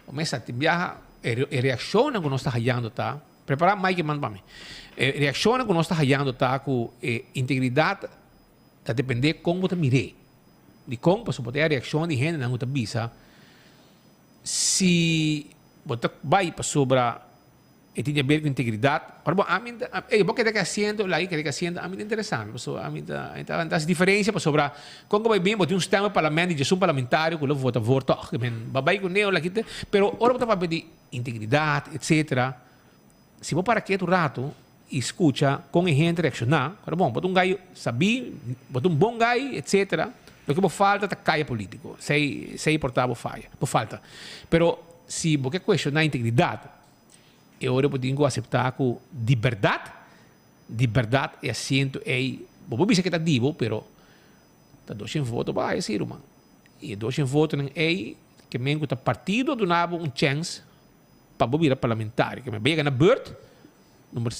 o mesa te viaja reaciona quando nós está hallando tá. Preparar mais que manda para mim. Reaciona quando nós está hallando tá com integridade tá depender como você mire. De como para poder a reação de gente não tá bisa. Se você vai para sobre e tinha a ver com integridade, para bom, a mim, eu que está haciendo lá que está haciendo, a mim é interessante, a mim tá as diferenças para sobre como vai bem, botar sistema parlamento de parlamentário que vota que men vai com neo lá que pero ora para pedir integridade, etc. Se vou para aqui outro rato e escuta com a gente reaccionar, para bom, botar gajo sabe, botar bom gajo, etc. O que falta é caia político. Sei portável falha. Por falta. Pero se você questionar a integridade, eu posso aceitar com liberdade. Liberdade é assento e vou dizer que está divo, pero está 200 votos vai esse irmão. E 200 votos é que mengo tá partido do nabo chance para vir parlamentário. Que me veio na beurt, número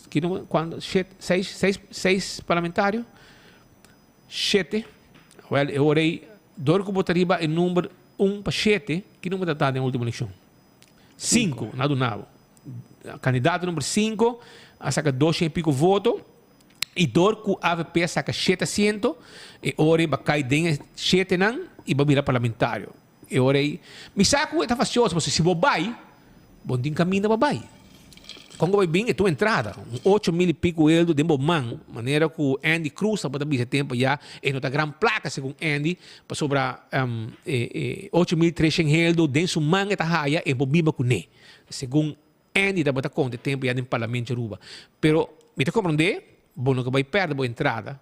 quando 6 parlamentário, 7. Well, eu orei, dor que botaria em número 1 para 7, que número está na última eleição? 5, na do Nabo. Candidato número 5, saca 200 e pico votos, e dor que a AVP saca 700, e orei para cair dentro 7 não, e vai virar parlamentário. Eu orei, me saco, está facioso, mas se vou vai, bom dia caminho para vai. Quando vai bem, é tua entrada. 8.000 e pico euros de man. Maneira que o Andy Cruz, para esse tempo já, é nota grande placa, segundo Andy, para sobre 8.300 euros dentro do man, eta raia, e bobiba com ne. Segundo Andy, da bota conta, tempo já no parlamento de Aruba. Pero, me te compreender, bom, não vai perder a entrada.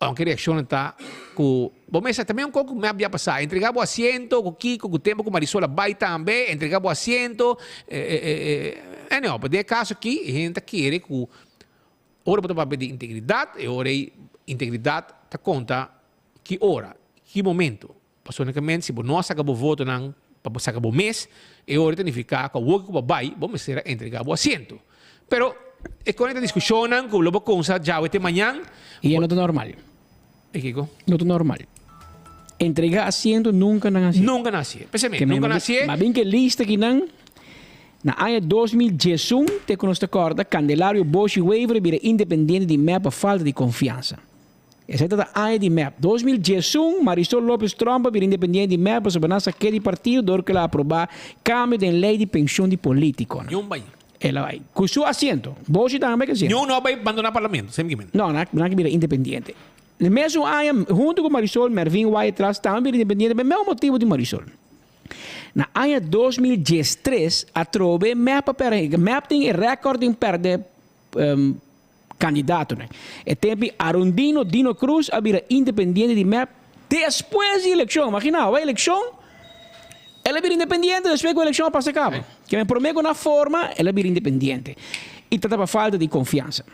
Aunque a reação está com... Bom, mas também um pouco me havia passado. Entregar o assento com o Kiko, com o tempo com Marisola vai também. Entregar o assento. Não, para caso aqui, a gente quer que... Ora, para pedir integridade. E ora, integridade está conta que hora, que momento. Passonicamente, se nós acabamos o voto, não, para sacar o mês, e ora, significa que o work vai, vamos entregar o assento. Pero, e com esta discussão, que o lobo consa já até amanhã... E é normal. E Kiko? Não normal. Entregar assento nunca nasce. Nunca nasce. Pensamento, nunca nasce. Mas bem que lista que não... Na ano 2011, te conosco acorda, Candelário Bosch Weaver vira independente de MEP a falta de confiança. Essa é a ano de MEP. 2011, Marisol Lopes Trompa vira independente de MEP sobre nossa aquele partido, dor que ela aprovar cambio de lei de pensão de político. Não vai. Ela vai. Com seu assento. Bosch também que assento. Não vai abandonar o parlamento, simplesmente. Não, não vira independente. No mesmo ano, junto com Marisol, Mervin vai atrás também vira independente, pelo mesmo motivo de Marisol. Na ano 2013, a trove MEP tem recorde em perder candidato. Né? E tempo Arundino Dino Cruz a vir independente de MEP depois da eleição. Imagina, a eleição, ela vira independente depois que a eleição passa a cabo. Que me promete na forma, ela vira independente. E tratava falta de confiança.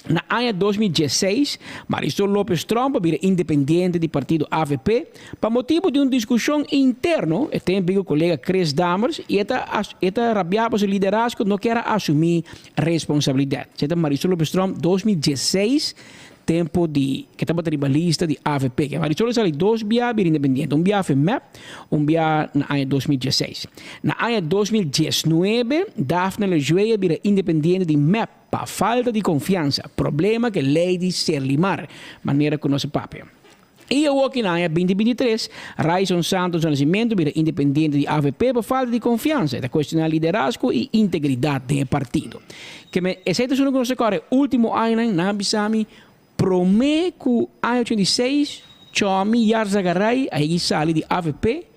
Na ano 2016, Marisol Lopes Trompa vira independente do partido AVP para motivo de uma discussão interna. E tem o colega Chris Dammers e esta rabiava seu liderazgo não quer assumir responsabilidade. Então, Marisol Lopes Trompa, 2016, tempo de que estava tribalista de AVP. Que Marisol saiu 2 via vira independente. Via foi MEP, via na ano 2016. Na ano 2019, Daphne Lejueia vira independente de MEP para falta de confiança. Problema que Lady Serlimar, maneira que nosso papel. E eu aqui na ano 2023, Raison Santos Nascimento vira independente de AVP para falta de confiança, da questionar liderazgo e integridade do partido. Que me exceto se não conhece agora, último ano na Bissami, promete que o ano 86, Chomi Yarzagaray, aí sai de AVP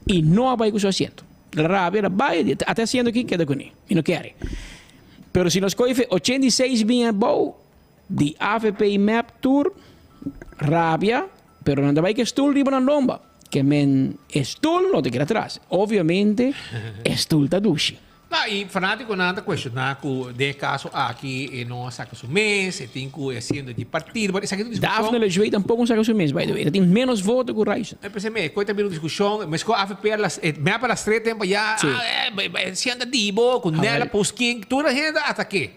e não vai com seu assento. Rabia, vai, até assento aqui, queda com ele, e não quer. Pero se nós coifes 86 vinha bom, de AVP e MEP Tour, rabia, pero não vai que estul riba na lomba. Que men estul não te quer atrás. Obviamente, estul tá duche. E fanático nada questionar que de caso aqui e não saca o mês, e tem que sendo de partido, mas isso aqui é discussão. Daphne Lejuei tampouco saca o mês, by the way. Ele tem menos votos que o Raíssa. Eu pensei, coisa também discussão, mas com a AFP, me para as 3 tempos já, se anda dibo, com nela, posquinho, toda a gente ataque.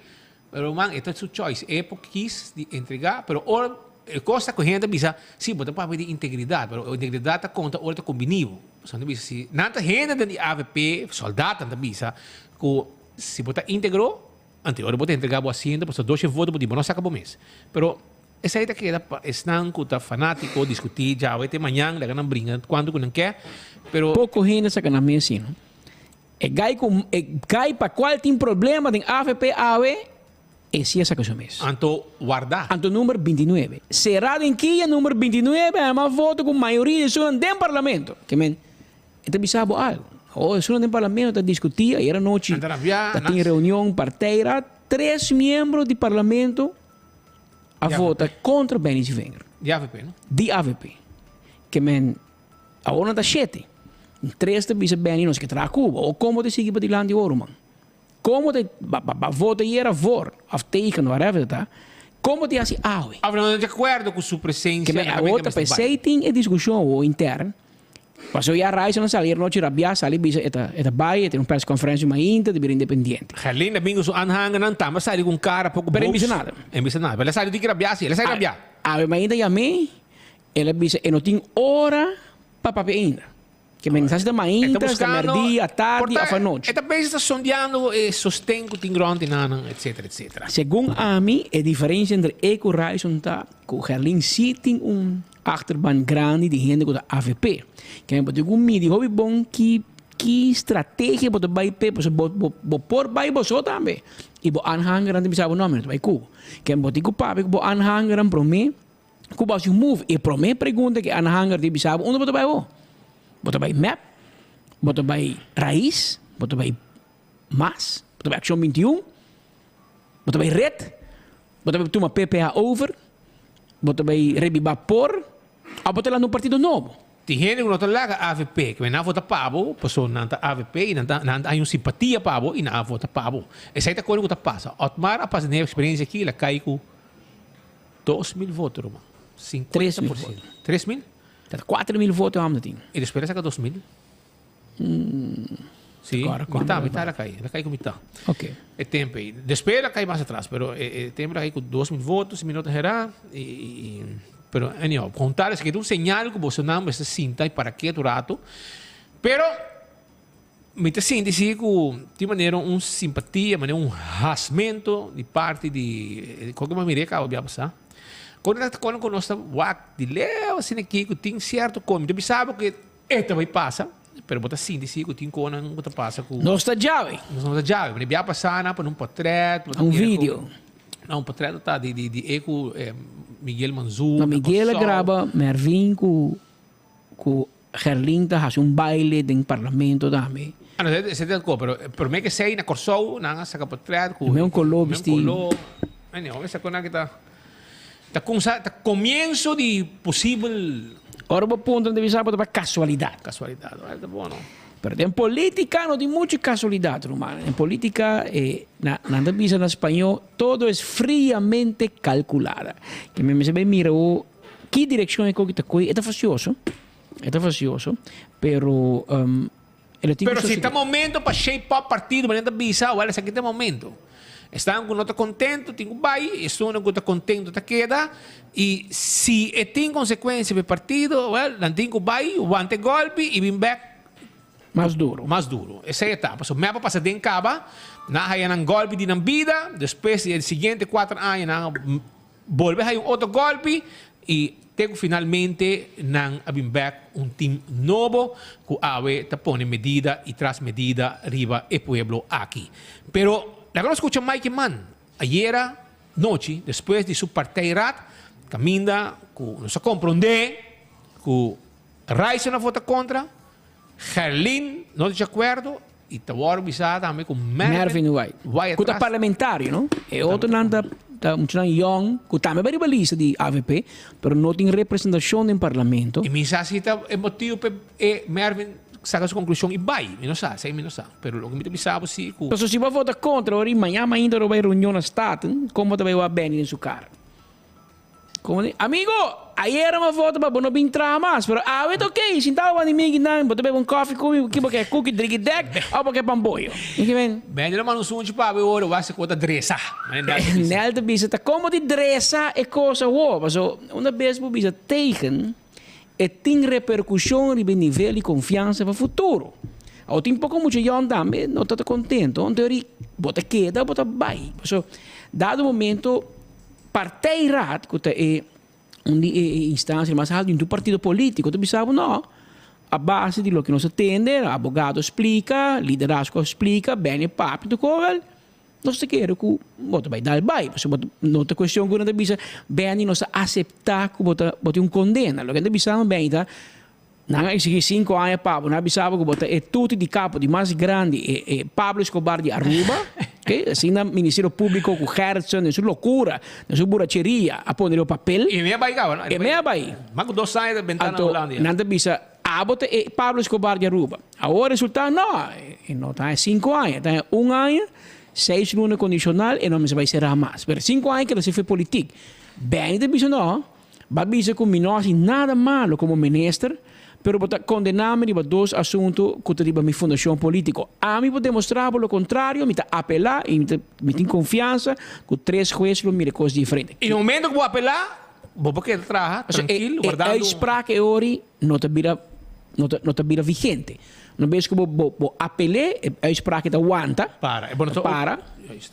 Pero, man, esta é sua choice. É porque quis entregar, pero ora, costa que a gente bisa, sim, botar para pedir integridade, pero a integridade conta, ora está combinado. So, se nada gente da AFP, soldado da bisa, que se botar íntegro, anterior botar entregar o assento, por 12 votos, por não saca o mês. Pero essa aí que estão com o fanático, discutir, já vai ter amanhã, lá não brinca, quando não quer, pero pouco gente saca na mesa assim, não? Gai para qual tem problema tem AFP, AE, esse é saca o mês. Anto guardar. Anto número 29. Será em que número 29 é uma voto com maioria de sua dentro do parlamento. Que men, então bisabo algo. O sua dentro do parlamento está discutir, era noite, tem reunião parteira, 3 membros do parlamento a vota contra Benis Wenger. De AVP, não? De AVP. Que men, agora está 7. 3 de bisa Benis não se que traz Cuba. Ou como de seguir para de land de ouro, man. Como de vota era vor, aftekenen, whatever tá? Como de assim, não de acordo com sua presença. Que a outra pessoa tem a discussão interna. Passou já a Raíssa não sair noite rabia, sair bisa eta bai, tem uma press conferência mais inta de vir independente. Helena bingo so anhang não tá, mas sair com cara pouco bem nada. É nada. Ela sai de rabia, ela sai rabia. Mas ainda já me, ela bisa, não tem hora para papel ainda. Que mensagem da manhã, da merdia, à tarde, à noite. E também está sondeando e sostém que tem grande, etc, etc. Segundo a mim, a diferença entre Eco Raison tá, que o Gerlin sim tem achterban grande de gente com a AVP. Que é porque o mídia hobby bom que estratégia para vai pe, para por vai você também. E bo anhanger não sabe o nome, vai cu. Que é porque o papo bo anhanger promete, que o seu move e promete pergunta que anhanger de sabe onde vai o. Bota bij MAP, bota bij Raiz, bota bij MAS, bota bij Action 21, bota bij RED, bota bij Tuma PPA over, bota bij Rebibapor, a bota lá no Partido Novo. Tem gente que não está lá AVP, que não vota pabo, pessoa não está AVP, e não há uma simpatia pabo, e não vota pabo. Essa é a coisa que está passando. Otmar, a passar a experiência aqui, ela cai com 2.000 votos, 50%. 3.000? 4.000 votos a tem. E depois saca 2.000? Sim, metade ela cai com metade. Ok. É tempo aí. Depois ela cai mais atrás, pero é tempo ela cai com 2.000 votos, se minutos geral, pero, anyhow, contar isso que é um sinal que você não se sinta para que do rato, pero me te sente que de maneira simpatia, maneira rasmento de parte de qualquer maneira que vai passar. Quando nós estamos de leva assim aqui que tem certo como tu sabe que esta vai passar, pero bota assim de que tem quando que passa com não está jave, mas vai passar na para um portrait, vídeo, não portrait tá de eco Miguel Manzur, não Miguel grava Mervin com Gerlin tá faz baile dentro parlamento também. Não sei se pero me que sei na Corsou, na saca portrait com um color vestido. Não, essa coisa que tá comienzo de possível. Ora, o ponto onde você sabe para casualidade. Casualidade, é bom. Mas em política não tem muita casualidade, romano. Em política, nada bisa na espanhol, todo é friamente calculado. Que me se mira que direção é que está coi, é facioso, pero pero se está momento para shape up partido, mas não bisa, olha, esse aqui é momento. Estão com nota contento, tem um vai, estão com nota contento, tá queda, e se tem consequência para o partido, não tem um vai, o ante golpe e vem back mais duro. Essa é a etapa. So, mepa passa dentro caba, na haya ng golpe de vida, depois, no seguinte 4 anos, na volve a outro golpe, e tenho finalmente nang abim back team novo que ave ta pone medida e tras medida arriba e pueblo aqui. Pero la que escucha Mike Mann, ayer noche, después de su partida, caminda, no se comprende, que Raíssa não vota contra, Gerlin não de acordo, e Tawar Bisada também com Mervin White. Que é parlamentário, não? É outro nada, muito young, que também é rivalista de AVP, mas não tem representação no parlamento. E mensagem é motivo para Mervin saca sua conclusão e vai. Não sabe, sei, não sabe. Pero o que me sabe se... Então, se você votar contra, ori, amanhã ainda não vai reunião na Estado, como também vai bem em sua cara? Amigo, ayer uma foto para não entrar mais, pero é ok, se estava com ninguém não, botar um coffee comigo, que porque cookie drink deck, ou porque pamboio. E que vem? Bem, não mano sunde para ver ouro, vai se conta dressa. Nel te bisa, tá como de dressa é coisa boa, so uma vez por bisa tegen e tem repercussão no nível de confiança para o futuro. Ao tempo como muito eu também não estou contente, então eu bota queda, bota vai. So dado momento partij raad, que é uma instância mais alta de um partido político, tu sabe, não, a base de lo que nós atende, advogado explica, liderazgo explica, bem e papo, tu covel, nós te quero que bota vai dar vai, você não te questão que não te bisa bem nós aceitar que bota um condena, lo que te bisa bem tá. Não é que 5 anos Pablo, não sabe que bota é tudo de capo de mais grande é Pablo Escobar de Aruba, que assim no Ministério Público com Gerson, é sua loucura, é sua buracheria, a poner o papel. E meia vai cá, e meia vai. Mas com 2 anos de ventana na Holândia. Não te bisa bota é Pablo Escobar de Aruba. Agora o resultado não está 5 anos, está 1 ano, 6 lunas condicional e não se vai ser mais. Mas 5 anos que você foi político. Bem, te bisa não, vai bisa com nós nada malo como ministro. Pero bota condenarme de 2 assuntos que te diba minha fundação política. A mim pode demonstrar por o contrário, me apelar e me tem confiança que 3 juízes não mire coisas diferentes. E no momento que vou apelar, vou porque traga tranquilo, guardando. É espera que hoje não te vira vigente. Não vejo que vou apelar, é espera que te aguanta. Para.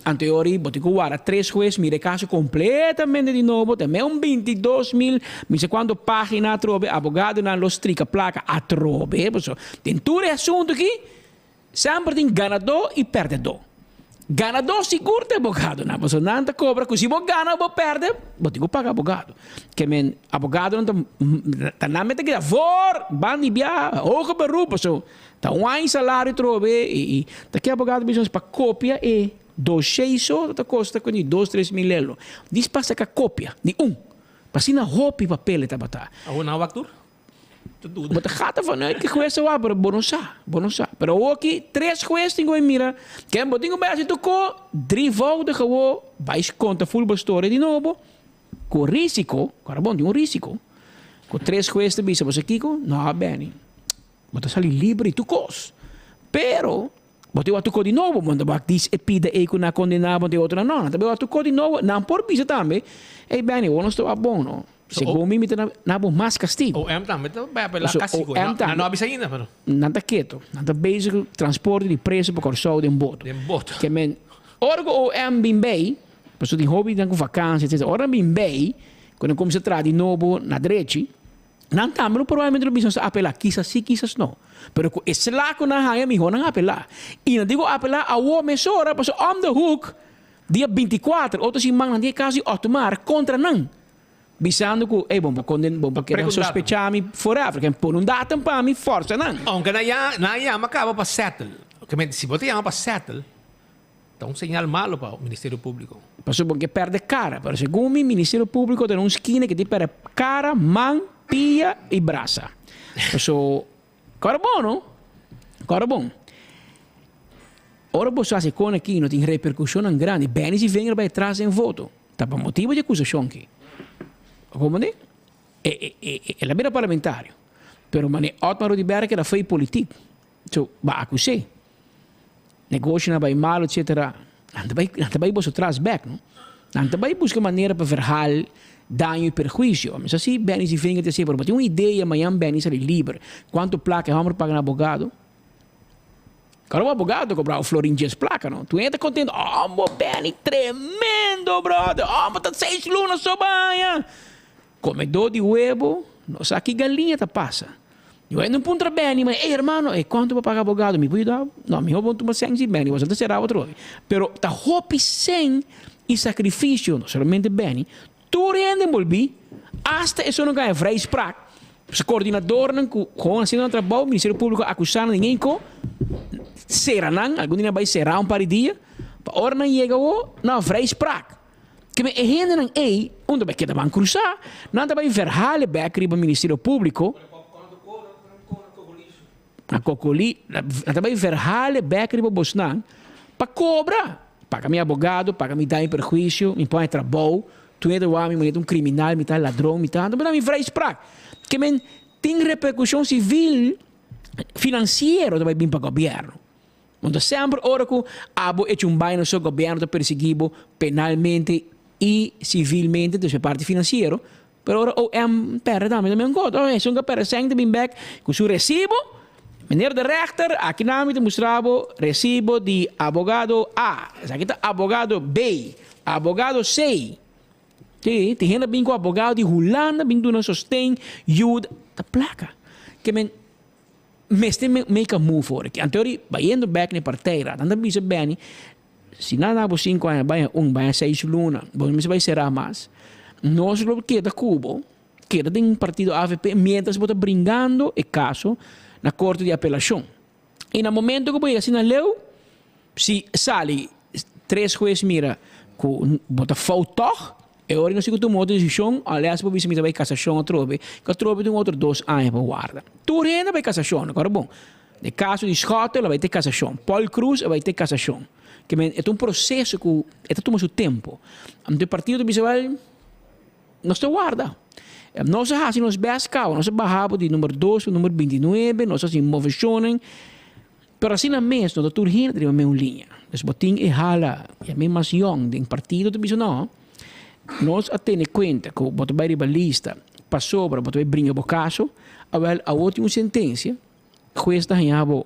Anteriori, botico guarda 3 juízes, mire caso completamente de novo, também 22.000, não sei quanto página trove, abogado na los trica placa a trove, tem tudo assunto aqui, sempre tem ganador e perdedor. Ganador seguro é abogado, não, você não te cobra, que se você ganha ou perde, botico paga abogado. Que men abogado não tá na meta que for, bandi bia, hoje berupa, tá salário trove e daqui abogado precisa para cópia e 200 costa com 2-3 mil euros. Diz passa com a cópia de Passa na roupa e papel tá bata. Agora não actor? Tudo. Bota gata van uit que juez wa para bonosa. Pero aqui 3 juez tenho em mira. Que botinho base tocou 3 voltas que vai conta full bastore de novo. Com risco, cara bom, tem risco. Com 3 juez de bisa você Kiko, não bem. Bota salir livre tu cos. Pero bote o tocou de novo, quando vai diz epida e na condenado de outra não, também o tocou de novo, não por bisa também. Ei bem, eu não estou bom, não. Segundo mim, na bom mais castigo. O M também vai apelar castigo. Não avisa ainda, pero. Não está quieto, não está basic transporte de preço para corso de boto. De boto. Que men, orgo o M bem bem, pessoa de hobby com vacância, etc. Ora bem bem, quando começa a trazer de novo na direita, não também provavelmente não precisa apelar, quizás sim, quizás não. Pero esse lá que na raia me não apelar. E não digo apelar a o mesora, porque on the hook dia 24, outros irmãos na dia caso automar contra não. Bisando que bom porque não sospechar-me fora, porque por um data para mim força não. Aunque na ya acaba para settle. Que se você chama para settle, dá um sinal malo para o Ministério Público. Passou porque perde cara, pero segundo o Ministério Público tem esquina que te perde cara, mão, pia e braça. Passou cara bom, não? Cara bom. Ora você faz com aqui, não tem repercussão grande, bem se vem para trás em voto. Tá para motivo de acusação aqui. Como é? É a vida parlamentar. Pero mané Otmar Rodibera que era foi político. So, vai acusar. Negócio não vai mal, etc. Não vai buscar trás back, não? Não vai buscar maneira para verhal dano e perjuízo. Mas assim, bem se vem até sempre. Tem uma ideia, amanhã bem se livre. Quanto placa vamos pagar no abogado? Cara, o abogado cobrar o Florin Dias placa, não? Tu entra contente. Oh, bem, tremendo, brother. Oh, mas tá 6 lunas só banha. Comedor de huevo, não sabe que galinha tá passa. Eu ainda não ponto bem, mas, hermano, quanto para pagar abogado? Me pode dar? Não, me vou tomar 100 bem, você não será outro. Pero, tá roupa sem e sacrifício, não somente bem, tu rende envolvi, hasta isso não ganha vrij spraak. Os coordenador não com assim no trabalho, o Ministério Público acusando ninguém com será não, algum dia vai será par de dia, para hora não chega o não vrij spraak. Que me hende não onde vai que van cruzar, não vai verhalen back riba Ministério Público. A cocoli, também verhalen becker para Bosnan, para cobra, para meu advogado, para me dar perjuízo, me põe trabalho, tu é do homem, me um criminal, me tá ladrão, me tá, mas me vrij spraak. Que men tem repercussão civil, financeira também bem para o governo. Então sempre ora que abo é um bem no seu governo perseguido penalmente e civilmente da sua parte financeira, pero ora o perde também um gosto, é só que perde sangue bem back com seu recibo. Meneer de rechter, aqui na te mostrava recibo de abogado A. Aqui está abogado B, abogado C. Tem gente bem com abogado de Holanda, bem do nosso sostém, ajuda, da placa. Que men, make a move for it. Anterior, vai indo back na partida, anda bisa bem, se nada por 5 anos, vai 6 luna, vai ser mais. Nós lo que da Cuba, que da tem partido AVP, mientras bota brincando e caso na corte de apelação. E no momento que vai assinar leu, se sale 3 juízes mira que bota faltou, e ora não se tomou decisão, aliás, por isso vai cassação a trobe, que a trobe tem outros 2 anos para guarda. Tu renda vai cassação, agora bom. No caso de Scott, ela vai ter cassação. Paul Cruz vai ter cassação. Que é um processo que toma seu tempo. O partido de Bisabel não está guarda. Nós assim nos BSK, nós barramos de número 2, número 29, nós assim movicionam. Pero assim na mesma, nós turhina de uma linha. Nós botin e hala, e a mesma ação do partido de Bisabel, nós atende conta que o boto vai ribalista passou para boto vai brincar o caso, a última sentença, juiz da ganhava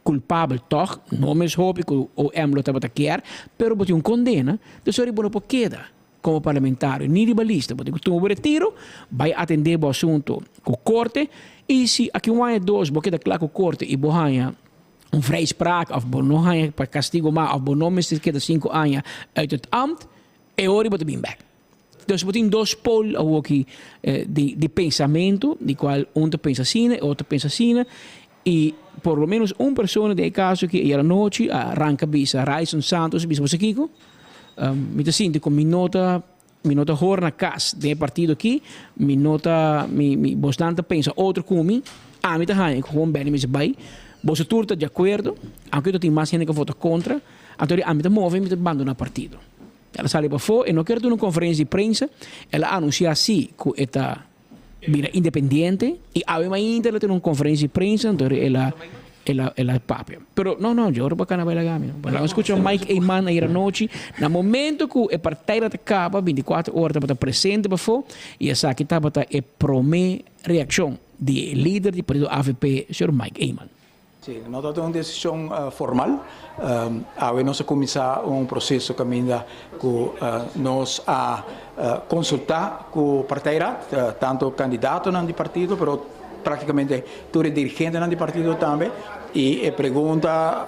culpável toch, não mesmo hobby que o emlo estava a querer, pero botou um condena, de só ribono por queda. Como parlamentar, nem ribalista, porque tu o retiro, vai atender o assunto com a corte, e se aqui um ano 2, porque da claro com a corte e bohanha vrijspraak, of não há para castigo mais, of não me se queda 5 anos uit het ambt, e ora bote bem back. Dus we hebben 2 polos aqui de pensamento, de qual pensa assim, outro pensa assim, e por lo menos uma pessoa de caso que era noite arranca bisa Raison Santos bisa você Kiko. Me te sinto com minota hora na casa do partido aqui, minota bastante pensa outro como a mim também com bem me vai, você turta de acordo, aunque tu tem mais gente que vota contra, então a mim te move me te abandona partido. Ela sale para fora e não quer ter uma conferência de prensa, ela anuncia assim que está independente e a mim ela tem uma conferência de prensa, então ela papia. Pero não, eu para cá vai lá gamino. Para escutar Mike Eyman aí à noite, no momento que a partida acaba, 24 horas está presente para fora e essa aqui está para a primeira reação do líder do partido AVP, Sr. Mike Eyman. Sim, nós temos uma decisão formal. Nós começar um processo que nós consultar com o partido, tanto candidato no partido, mas praticamente todo dirigente no partido também, e pergunta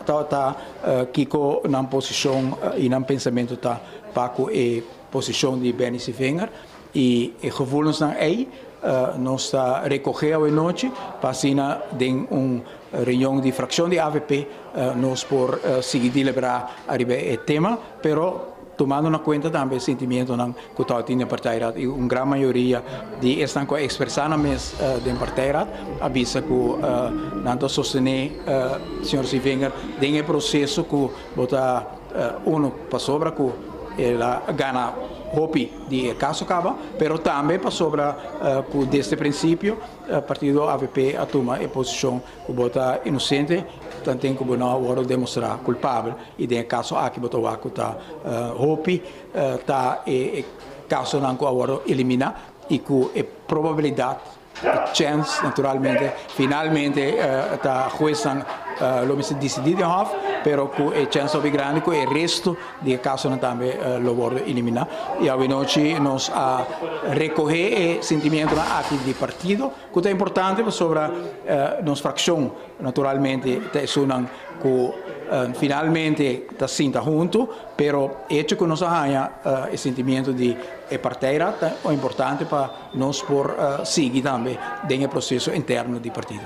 Kiko na posição e no pensamento para a posição de Benny Sivengers e gevoelens na aí nós recorrer à noite para assinar reunião de fração de AVP nós por seguir deliberar o tema, pero tomando na conta também o sentimento que está tendo a partida e uma grande maioria de estão expressando mesmo da partida avisa que não sostener Sr. Sivengers tem processo que bota para sobra que ela ganha hopi de caso acaba, pero também para sobra que desde o princípio o partido AVP a toma a posição que bota inocente, tanto que não agora demonstrar culpável e de caso aqui bota o que está hopi está caso não agora eliminar e que a probabilidade chance naturalmente finalmente está juiz lo se decidido have, pero que a chance é grande que o resto de caso não também lo vou eliminar e a noite nós recorrer o sentimento aqui de partido que é importante sobre nossa fração naturalmente sonam que finalmente está sinta junto, pero hecho que nós ganha o sentimento de partida é importante para nós por seguir também no processo interno do partido.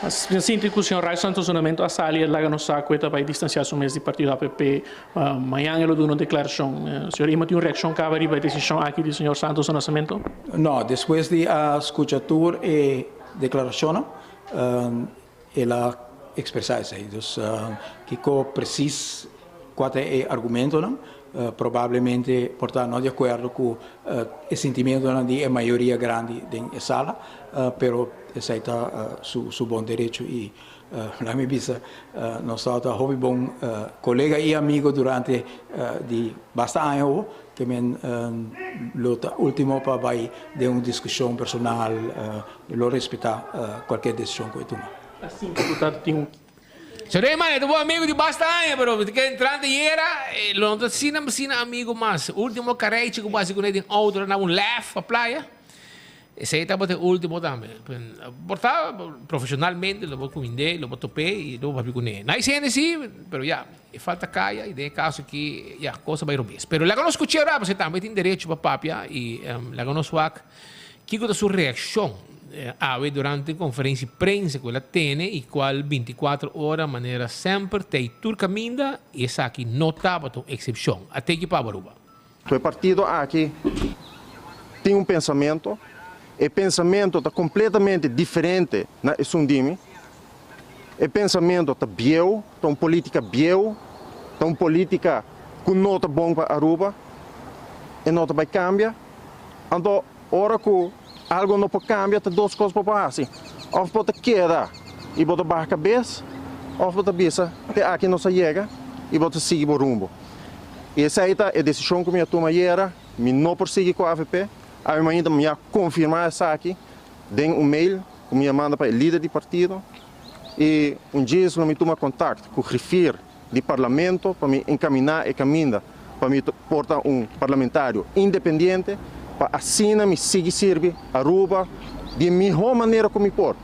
Sinto que o senhor Raison Santos a salir lá no saco para distanciar-se mês do partido APP. Amanhã ele deu uma declaração. O senhor tem uma reação que vai a decisão aqui do senhor Santos no nascimento? Não, depois de escutar a declaração, ela expressar isso aí. Então, Kiko precis qual é o argumento, não? Provavelmente, portanto, não de acordo com o sentimento de a maioria grande da sala, pero esse está su bom direito e na minha vista nós estamos um bom colega e amigo durante de bastante anos que men último para vai de uma discussão personal, lo respeitar qualquer decisão que toma. Assim, deputado, tem Sorry, man, tu amigo de bastante, pero que entrante era, lo não sina amigo mas último carete que base com ele outro na laugh a praia. Esse aí estava o último também. Portava profissionalmente, lo vou comender, lo vou topar e lo vou com ele. Não é assim, pero já, falta caia e de caso que já coisa vai romper. Pero lá que nós escutamos, você também tem direito para papia e lá que nós faz, que é a sua reação durante a conferência de prensa que ela tem e qual 24 horas de maneira sempre tem tur caminho e essa aqui não estava uma exceção. Até que para Baruba. O partido aqui tem um pensamento, e o pensamento está completamente diferente na Sundimi. O pensamento está biel, está uma política biel, está uma política que não está bom para Aruba e não vai cambiar. Então, hora que algo não pode cambiar, tem duas coisas para fazer. Ou pode quedar e pode baixar a cabeça, ou pode pensar que aqui não se chega e pode seguir o rumo. E essa é a decisão que eu tomei era, eu não prosseguir com a AVP, eu ainda me confirmar isso aqui, dei um mail que me manda para o líder do partido e dia eu me tomo contato com o refir do parlamento para me encaminhar e caminhar para me portar um parlamentário independente para assim me seguir servir a Aruba de melhor maneira como me pôr,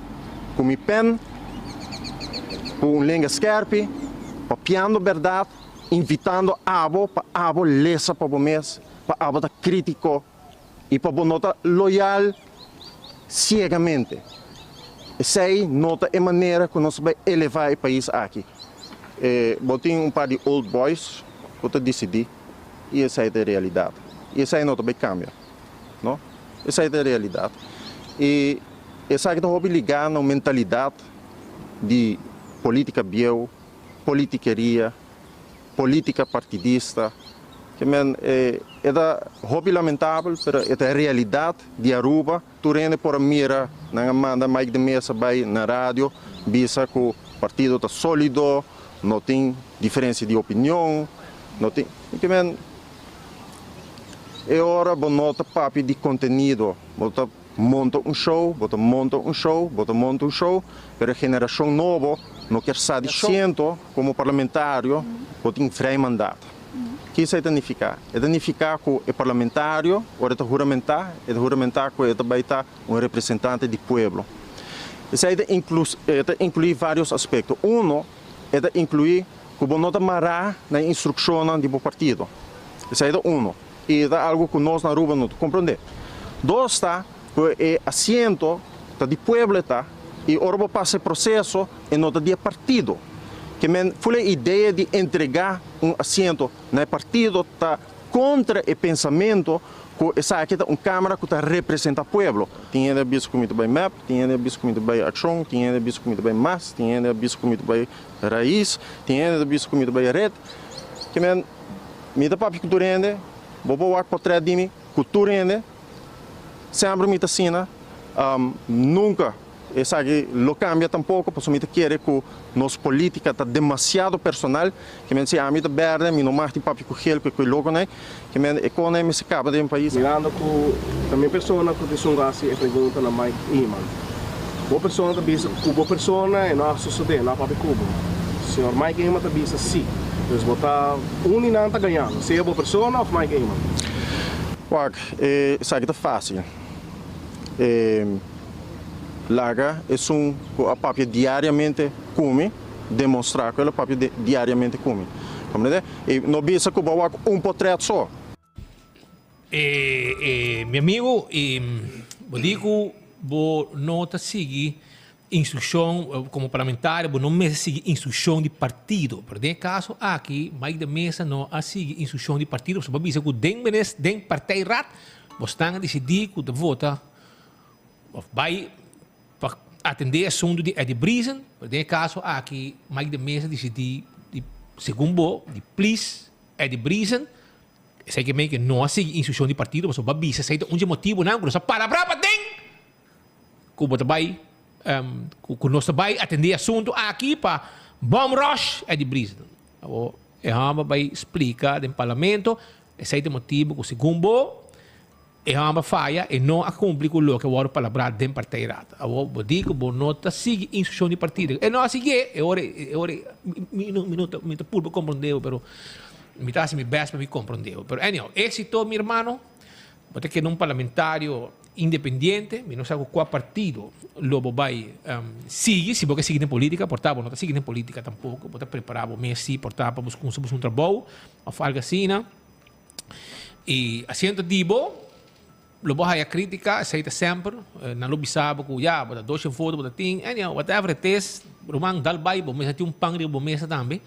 com meu pen, com língua scarpe, papiando verdade, invitando abo para abo lesa para o mês, para abo da crítico e para nota loyal cegamente. Essa aí nota é maneira que nós vamos elevar o país aqui. Eu tenho um par de old boys que eu decidi e essa é a realidade. E essa aí não vai cambiar. Não? Essa é a realidade. E essa aqui está ligada na mentalidade de política bio, politiqueria, política partidista, que é da hobby lamentável, mas é a realidade de Aruba. Tu rende por a mira, na manda mais de mesa vai na rádio, visa que o partido está sólido, não tem diferença de opinião, não tem. É hora de nota papi de conteúdo, bota monta um show, mas a geração nova não quer estar de assento como parlamentário, bota em freio mandato. O que isso é danificar? É danificar que o parlamentário, ou é juramentar que ele vai estar um representante do povo. Isso é incluir vários aspectos. Um é incluir que o não mará na instrução do partido. Isso é um. E é algo que nós na Aruba não compreendemos. Dois está que é assento do povo e agora passa o processo e não de partido. Que foi a ideia de entregar um assento no partido está contra o pensamento que essa aqui é uma câmara que representa o povo. Tinha visto como bem MAP, tinha visto como bem Action, tinha visto como bem MAS, tinha visto como bem Raiz, tinha visto como bem Red. Que me dá papi que tu rende, vou para trás de mim, que tu rende, sempre me assina, nunca. Essa aqui não cambia tampouco, porque me quer que nossa política está demasiado personal, que me diz, me verde, me não mais de papi com ele, que logo né, que me economia se acaba de um país. Mirando que também pessoa que te sungasse e pergunta na Mike Iman. Boa pessoa também, boa pessoa é não suceder, não papi cubo. Senhor Mike Iman também diz sim. Então botar não está ganhando, se é boa pessoa ou Mike Iman. Quack, isso aqui está fácil. Larga é que a papia diariamente come, demonstrar que a papia diariamente come. Compreende? E não pensa que eu vou portrait só. Meu amigo, eu digo, vou não seguir instrução como parlamentar, vou não me seguir instrução de partido. Por de caso, aqui, mais da mesa não a seguir instrução de partido. Você pode dizer que den partij raad, você está a decidir que vota vai atender assunto de Eddie Brisen, por de caso aqui mais de mesa decidir de segundo de please Eddie Brisen, sei que meio que não há instrução de partido, mas o babisa sei um motivo não, que para tem, que o vai que nós vai atender assunto aqui para bomb rush Eddie Brisen, o vai explicar no parlamento, sei o motivo que o segundo e falha e não cumpre com o que eu palavra dentro partido. Eu digo que não está seguindo instrução de partido. E não assim que minuto puro compreendeu, pero me está me best para me compreendeu. Pero anyhow, éxito, mi hermano, porque que num parlamentário independente, não sabe qual partido lobo vai seguir, se porque seguir em política, portava não está seguindo em política tampouco, porque preparava o mês sim, portava para buscar um trabalho, a algo assim, e assim tipo lobo haya crítica, aceita sempre, não lo bisaba que já, bota dois fotos, bota ting, anyhow, whatever it is, rumang dalbay, bo mesa tinha pang de bo mesa também,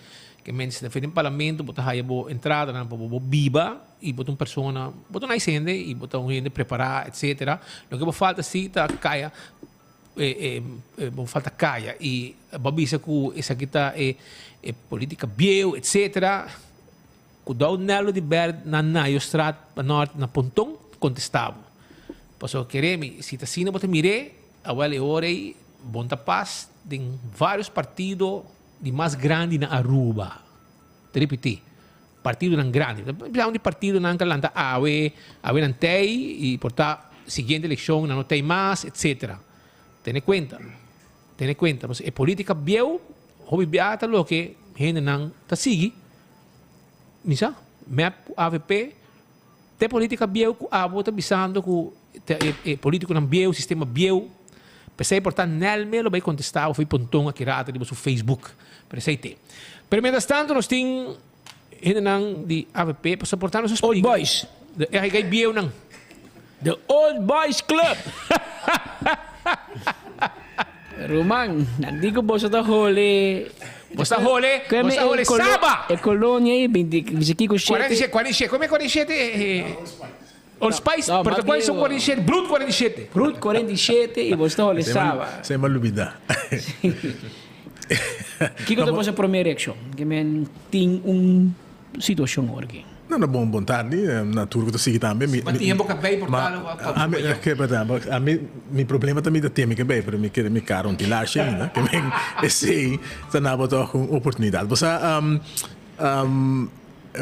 que menos defende em parlamento, bota haya bo entrada na bo biba e bota persona, bota na isende e bota gente preparar, etc. Lo que bo falta sim tá caia, bo falta caia e babisa que essa aqui tá política biel, etc. Que dá o nelo de ber na naio strat na norte na pontong contestava. Passou queremos, se está assim, você mire, a ore, bom paz, tem vários partidos de mais grande na Aruba. Te repetir, partido não grande. Precisamos de partido não calanta awe não tem e portar seguinte eleição não tem mais, etc. Tenha conta, mas é política biel, hobby beata lo que gente não está seguindo. Misa, MEP, AVP, tem política biel que a volta bisando que político não biel, sistema biel. Pensei portanto nel lo vai contestar ou foi pontão aqui rata no Facebook. Pensei ter. Pero mientras tanto nós tem ainda de AVP para suportar nossos Old Boys. É aí biel não. The Old Boys Club. Roman, nanti ko bosa ta hole. Bosta hole Saba. E colonia 47. 47, come 47? Old Spice, No, pero quais são 47? Brut 47. Brut 47 e bosta hole Saba. Sem malubida. Que que você primeira reação? Que men tem situação aqui. Não, bom tarde, na turco to sige também. Mas tinha boca bem portalo. A mim problema também da tema que bem, para mim me caro um tilar cheio, né? Que bem, esse tá na boa com oportunidade. Você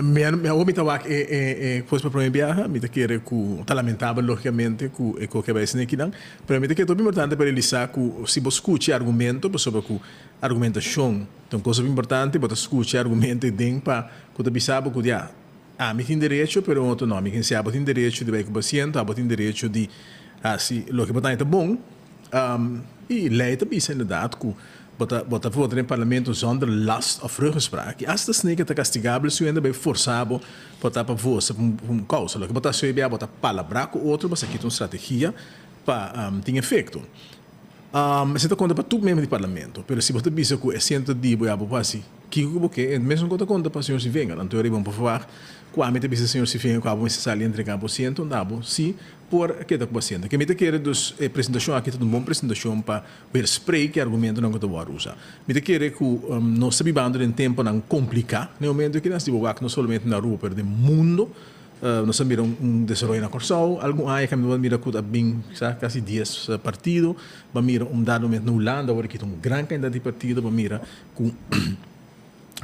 minha homem tava depois para primeira viagem, me querer que tá lamentável logicamente que vai ser aqui não, para mim que é muito importante para ele saber que se você escuta argumento, sobre que argumentação, então coisa importante, você escuta argumento dentro para que você sabe que já me tem direito, pero outro não. Me se tem direito de ver com o paciente, tem direito de assim, lo que botar é bom. E lei também é verdade que botar votar no parlamento zonder last of rugspraak. Als dat niet te castigável, se ainda bem forçado botar para você um causa. Lo que botar se bem botar palavra com outro, mas aqui tem uma estratégia para ter efeito. Você está conta para tudo mesmo de parlamento, pero se você pensa que é centro de boa boa assim, que é mesmo conta para o senhor se venga, não teoria bom por favor. Quando a senhor se venga, quando você sai entregar o paciente, não, sim, por que está com o paciente. Que me quer dos apresentação aqui uma boa apresentação para ver spray que argumento não que eu vou usar. Me quer que nós sabemos em tempo não complicar, no momento que nós temos não somente na rua, mas no mundo. Nós miramos desenvolvimento na Corsal, algum aí que me mira que bem, quase 10 partidos, me mira dado momento na Holanda, agora que tem grande quantidade de partidos, me mira com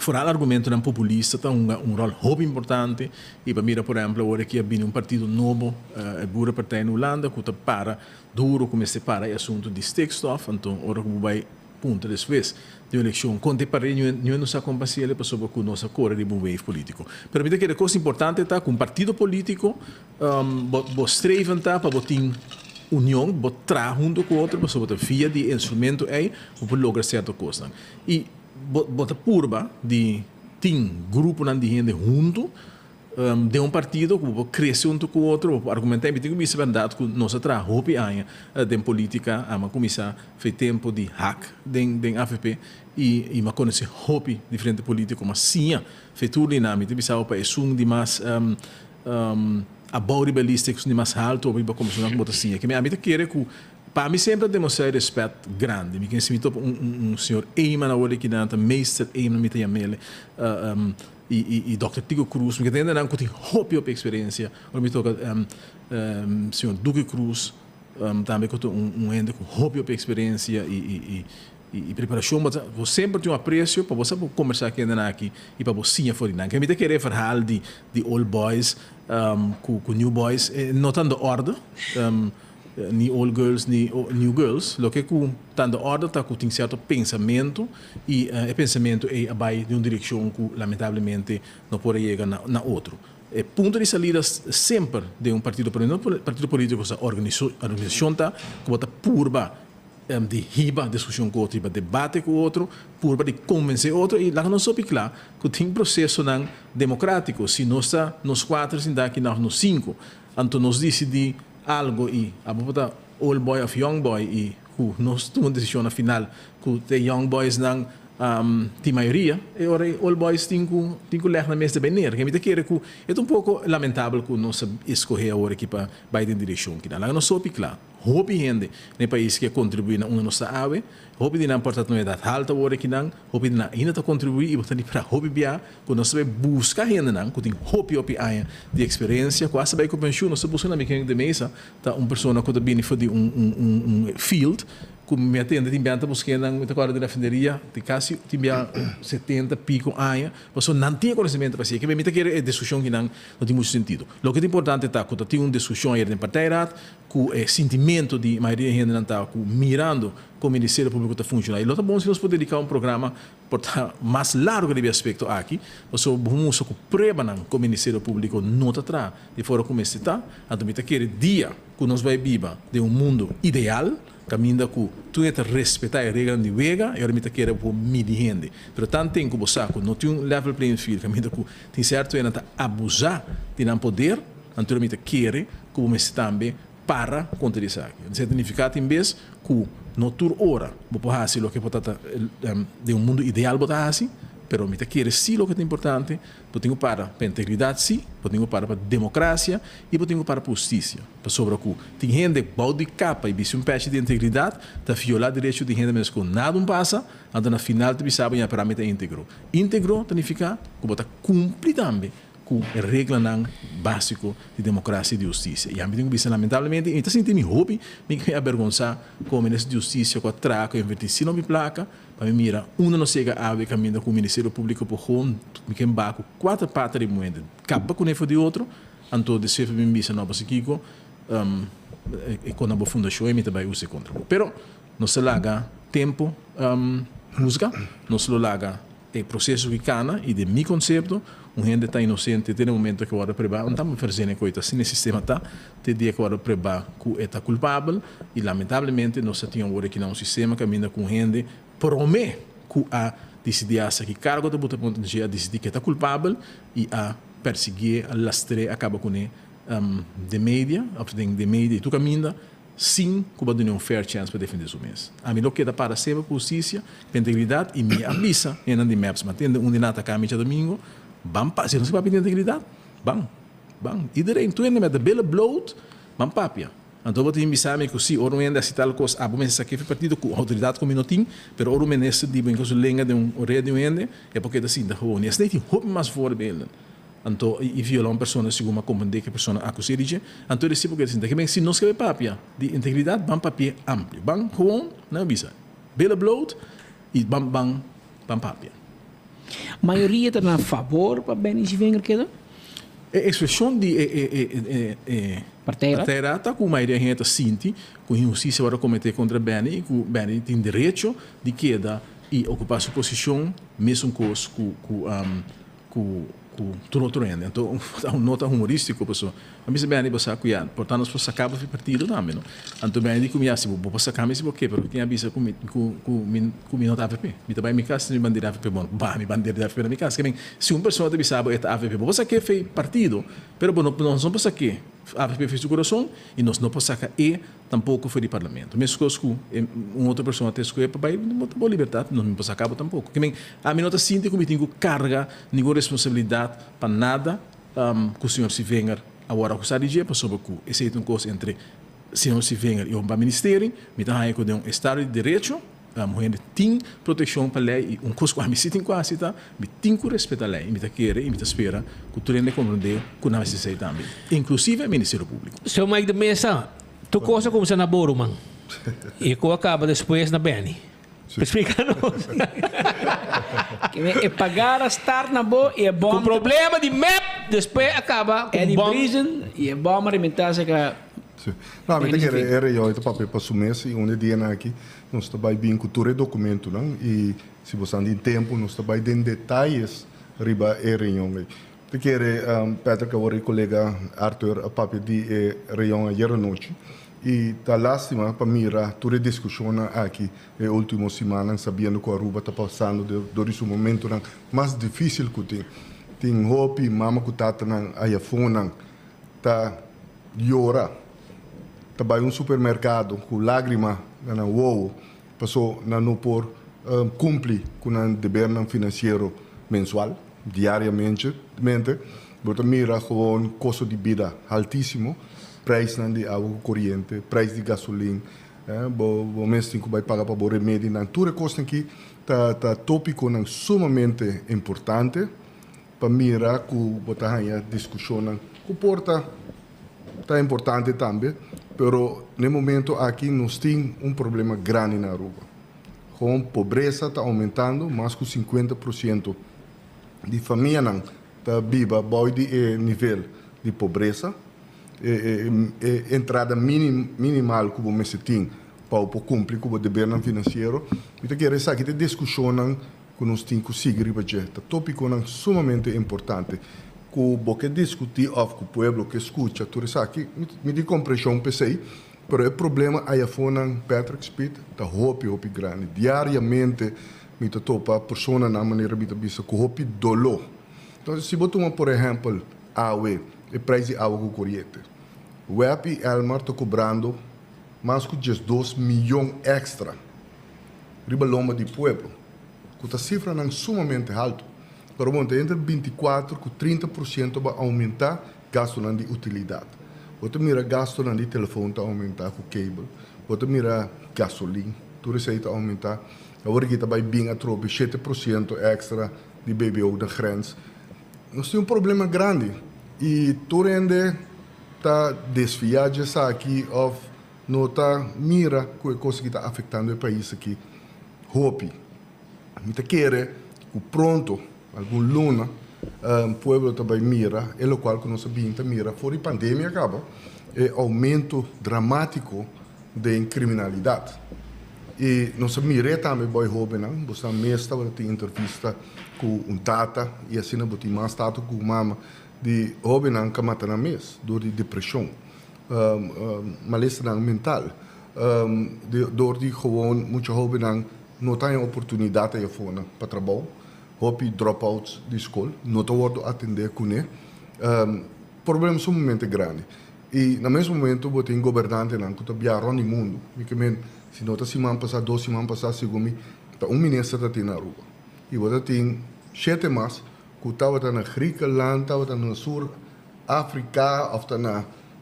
fora argumento não populista tem rol muito importante e me mira por exemplo agora que é partido novo, a boa partida na Holanda, que para duro como se para o assunto de stikstof, então agora que vai punto depois de eleição, conte para não nos acompanhar para sobre que nossa cor de wave político. Permite que a coisa importante está com um partido político, você para botar união, botar junto com outro, para sobre via de instrumento aí, para lograr certa coisa. E botar purba de grupo de gente junto de um partido que cresce junto com o outro, argumentar que isso é verdade que nós trabalhamos em política, a começar foi tempo de hack de AFP e uma conhece hobby diferente político, mas sim, foi tudo dinâmico, pensava para isso de mais abauribalísticos de mais alto, para começar a botar assim, que a mim quer que para mim sempre demonstrar respeito grande. Me conheci senhor Eyman, agora que dá, meester Eyman, me tem ele, e Dr. Tigo Cruz, me tem que tem hope experiência. Ou me toca senhor Duque Cruz, também que tem ende com hope experiência e preparação, mas você sempre tem um apreço para você conversar aqui e para você sim for dinâmica. Me tem que querer falar de old boys com new boys, não tanto ordem. Ni old girls ni new girls, lo que com tanta ordem tá com certo pensamento e o pensamento é abai de uma direção que lamentavelmente não pode chegar na outro. Ponto de saída sempre de um partido político, essa organização tá que bota purba de riba discussão com outro, debate com outro, purba de convencer outro e lá não soube claro que tem processo não democrático. Se nós está nos 4, se daqui nos 5, então nós decidimos algo e a bota old boy of young boy e nós tomamos decisão na final que os young boys não tem maioria e ora old boys têm que ler na mesa de banheiro. Que me quer que é um pouco lamentável que nós escolher agora aqui para vai em direção que lá não soube claro. Houve gente no país que contribui na nossa ave, houve de não importar não é da alta hora que não, houve de não ainda contribuir e botar para houve bia, quando nós busca gente não, que tem houve aí de experiência, quase vai com pensão, nós busca na mecânica de mesa, tá pessoa que também foi de field, como me atende tem bem buscando na agora de refineria, de quase tem 70 pico aí, mas não tinha conhecimento para si, que me que é discussão que não tem muito sentido. O que é importante é que tem uma discussão aí no partido, com sentimento de maioria gente não está mirando como o Ministério Público está funcionando. E é bom se nós podemos dedicar um programa mais largo de aspecto aqui, mas vamos com prova que o Ministério Público não está atrás de fora como está, então aquele dia que nós vai viver de um mundo ideal, caminho que tu tens que respeitar a regra de vega e a gente quer medir gente. Mas tanto tempo que você não tem um level playing field, caminho que tem certo ainda abusar de não poder, então a gente quer que você também para contra isso aqui. Isso significa em vez que não tur hora vou fazer o que pode de um mundo ideal botar assim, pero me quer sim o que é importante, eu tenho para a integridade sim, eu tenho para a democracia e eu tenho para a justiça. Sobre o que tem gente balde capa e bicho um peixe de integridade, tá violar direito de gente mesmo que nada passa, então na final tu sabe a parâmetro íntegro. Íntegro significa que você cumpre também com a regra básica de democracia e de justiça. E a mim tenho lamentavelmente, então senti-me hobby, me avergonçar como nessa justiça com a traca, invertir não me placa, para mim mira, não chega a ver caminho com o Ministério Público por home, me quem baco 4 patas de moeda, capa com o de outro, então de ser me bisa não passa Kiko, e com a fundação e me também usa contra. Pero não se larga tempo música, não se larga o processo que cana e de meu conceito gente está inocente tem um momento que agora preba não estamos fazendo coisa assim no sistema tá te dia que agora preba que é culpável e lamentavelmente nós temos agora aqui um sistema que caminha com gente promete que a decidir essa que cargo da bota ponto de decidir que está culpável e a perseguir a lastrear acaba com de mídia e tu caminha sim que vai dar um fair chance para defender o mês. A mim, o que dá para ser a justiça, a integridade e me avisa, em de maps, mas tem um dinata cá, a domingo, bam, se não se vai pedir integridade, bam. E daí, tu ainda me bela bloat, bam, papia. Então, eu vou te avisar que se o ainda se tal coisa, a bom, essa aqui foi partido com a autoridade como não tem, pero o homem nesse tipo, em que o lenga de rede de um ende, é porque assim, da rua, e esse tem roupa mais fora dele. Então, e violar uma pessoa segundo compreender que a pessoa acusa de então esse porque assim, que bem se não escreve papel de integridade, bam papel amplo, bam com, não visa, bela bloat e bam papel. Maioria está a favor para bem se vem aquilo? A expressão de parteira está com a maioria gente sinti, com injustiça para cometer contra Benny, que o Benny tem direito de queda e ocupar sua posição, mesmo com outro ende. Então, um nota humorístico, pessoal. A mim se bem você cuidar, portanto nós possa acabar o partido também, não? Então bem digo me assim, vou passar caminho se porque, porque quem avisa com nota AVP. Me também me casa de bandeira AVP, bom, me bandeira de AVP na minha casa. Que bem, se uma pessoa te avisa é AVP, você que fez partido, pero bom, nós não passa que AVP fez o coração e nós não passa que tampouco foi de parlamento. Mesmo que uma outra pessoa te escolhe para ir, não boa liberdade, não me passa acaba tampouco. Que bem, a mim nota sinto que me tenho carga, nenhuma responsabilidade para nada que o senhor se venha agora que sabe dizer sobre que esse é uma coisa entre se não se vem e o ministério, me dá aí com um estado de direito, a mulher tem proteção para a lei e coisa que a gente tem quase tá, me tem que respeitar a lei, me tá querer e me tá espera que tu ainda compreender que não vai ser também, inclusive o Ministério Público. Seu Mike de Mesa, tu coisa como se namoro, man. E que acaba depois na Benny. Explica-nos. É pagar a estar na boa e é bom. Com problema de MEP, depois acaba com É de bom. prison e é bom alimentar-se que Não, mas era eu então papel para assumir se um dia aqui nós estamos bem cultura e documento não e se você tem tempo nós estamos bem detalhes riba reunião te quero Pedro que o colega Arthur a papel de reunião ayer à noite e tá lástima para mirar toda a discussão aqui na última semana sabendo que a Aruba está passando durante um momento mais difícil que tem hope mama que está na iPhone tá llora trabalho em um supermercado com lágrima na uou passou na não por cumprir com o dever financeiro mensual diariamente porque mira com custo de vida altíssimo preço de água corrente preço de gasolina o mês tem que vai pagar para o remédio não tudo custa aqui tá tópico sumamente importante para mirar com botar a discussão que porta tá importante também, pero no momento aqui nós temos problema grande na Aruba. Com pobreza está aumentando, mais que 50% de família está viva abaixo de nível de pobreza. Entrada minimal que você tem para cumprir com o dever financeiro. Então, quer dizer que a discussão que nós temos que seguir, é tópico sumamente importante. Que você discutir com o povo que escuta, tu sabe que me dá compreensão pensei, mas o problema é que Patrick Speed está hopi grande diariamente me topa pessoa na maneira me bisa com hopi dolor. Então se você toma por exemplo água o preço de água corrente, o WEP Elmar está cobrando mais que 2 milhões extra riba loma de povo, que a cifra é sumamente alta. Pero entre 24% e 30% vai aumentar gasto de utilidade. Você mira gasto de telefone está aumentar com cable. Você mira gasolina, tudo isso está aumentar. Agora que está bem a tropa 7% extra de BBO da grens. Nós temos problema grande e tudo ainda está desviado aqui ou não está mira que coisa que está afetando o país aqui. Hope, me quer o pronto algum luna povo também mira é o qual que nós sabemos mira fora a pandemia acaba aumento dramático de criminalidade e nós mira também boi jovem você mesmo estava tem entrevista com tata e assim não botem mais tata com mama de jovem que mata na mês dor de depressão malestar mental dor de gewoon muito jovem não tem oportunidade para trabalho hopi dropouts de escola, não estou a atender com ele. Problemas sumamente grandes. E, no mesmo momento, você tem governante que está viajando no mundo. Se não está semana passada, 2 semanas passadas, segundo mim, ministro está na rua. E você tem 7 mais que estava na Griekenland, estava no sul África, ou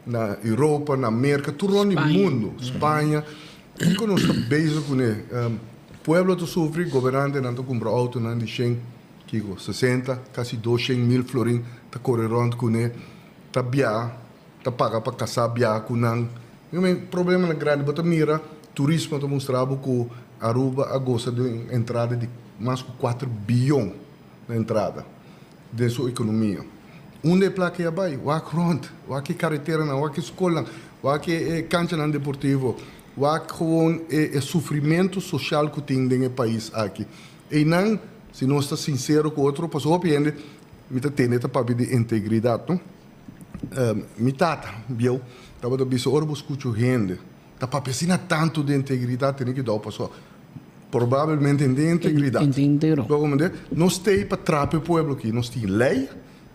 na Europa, na América, todo no mundo, Espanha. E quando nós estamos bezig com ele, pueblo to sofre, governante não está comprando auto, não de 60, quase 200 mil florin, está correndo com ele, está biar, está paga para casar biar com ele. O problema é grande, mas mira, turismo está mostrando que Aruba gosta de entrada de mais de 4 bilhões na entrada de sua economia. Onde é placa é vai, o aqui o aqui carretera, o aqui escola, o aqui cancha deportivo. O é sofrimento social que tem no país aqui. E não, se não está sincero com outro, passou a pena, me tem para de integridade, não? Me tata, viu? Estava a dizer, ora, escuto gente, está para pensar tanto de integridade, tem que dar, passou. Provavelmente de integridade. Inteiro. Nós temos para trazer o povo aqui, nós temos lei,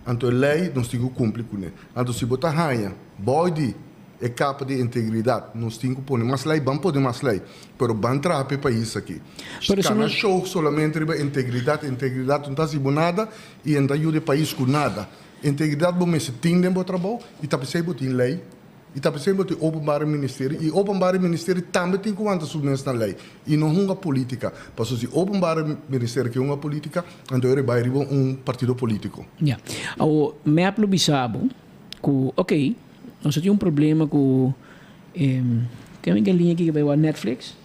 então lei, nós temos que cumprir com ela. Então, se botar rainha, bode, é capa de integridade. Nós temos que pôr mais lei, vamos pôr mais lei. Mas vamos trazer o país aqui. Cada show solamente integridade não está sendo nada e não ajuda o país com nada. Integridade, vamos se tem no trabalho e está pensando em lei. E está pensando que o openbare ministerie, e o openbare ministerie também tem quanto submens na lei. E não uma política. Mas se o openbare ministerie que é uma política, então ele vai arribar partido político. Yeah. O map no bisabo, ok, nós temos problema com que é uma linha que vai ao Netflix.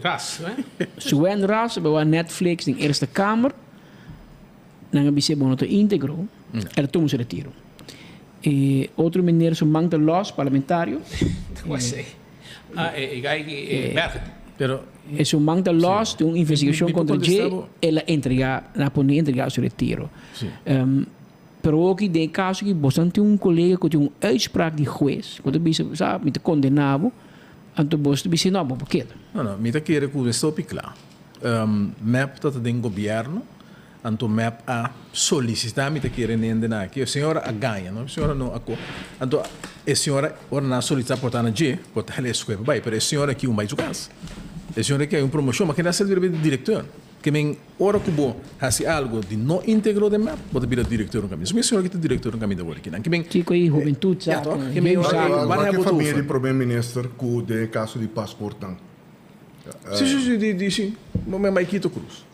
Ras, né? Suwen ras, vai ao Netflix, em Eerste Kamer, não é bisabo não íntegro, ela toma se retiro. Outro mineiro se manda los parlamentário. Pero Isso manda los de uma investigação contra G, ela entregar, na pone entregar seu retiro. Pero aqui tem caso que você tem um colega que tem uma uitspraak de juez, quando você sabe, me condenado, então você diz não, por quê? Não, me quer que isso fique claro. Map está dentro do governo. Anto map a solicitar me querer nende na que a senhora a ganha, não? A senhora não a co. Anto a senhora ora na solicitar portar na G, portar a escola, vai, pero a senhora aqui mais o caso. A senhora que é uma promoção, mas que não serve de diretor. Que men ora que bom, faz algo de não íntegro de map, pode vir diretor no caminho. Se a senhora que é diretor no caminho da work, que men que aí juventude, sabe? Que men ora que família de problema ministro com de caso de passaporte. Sim, mas mais Quito Cruz.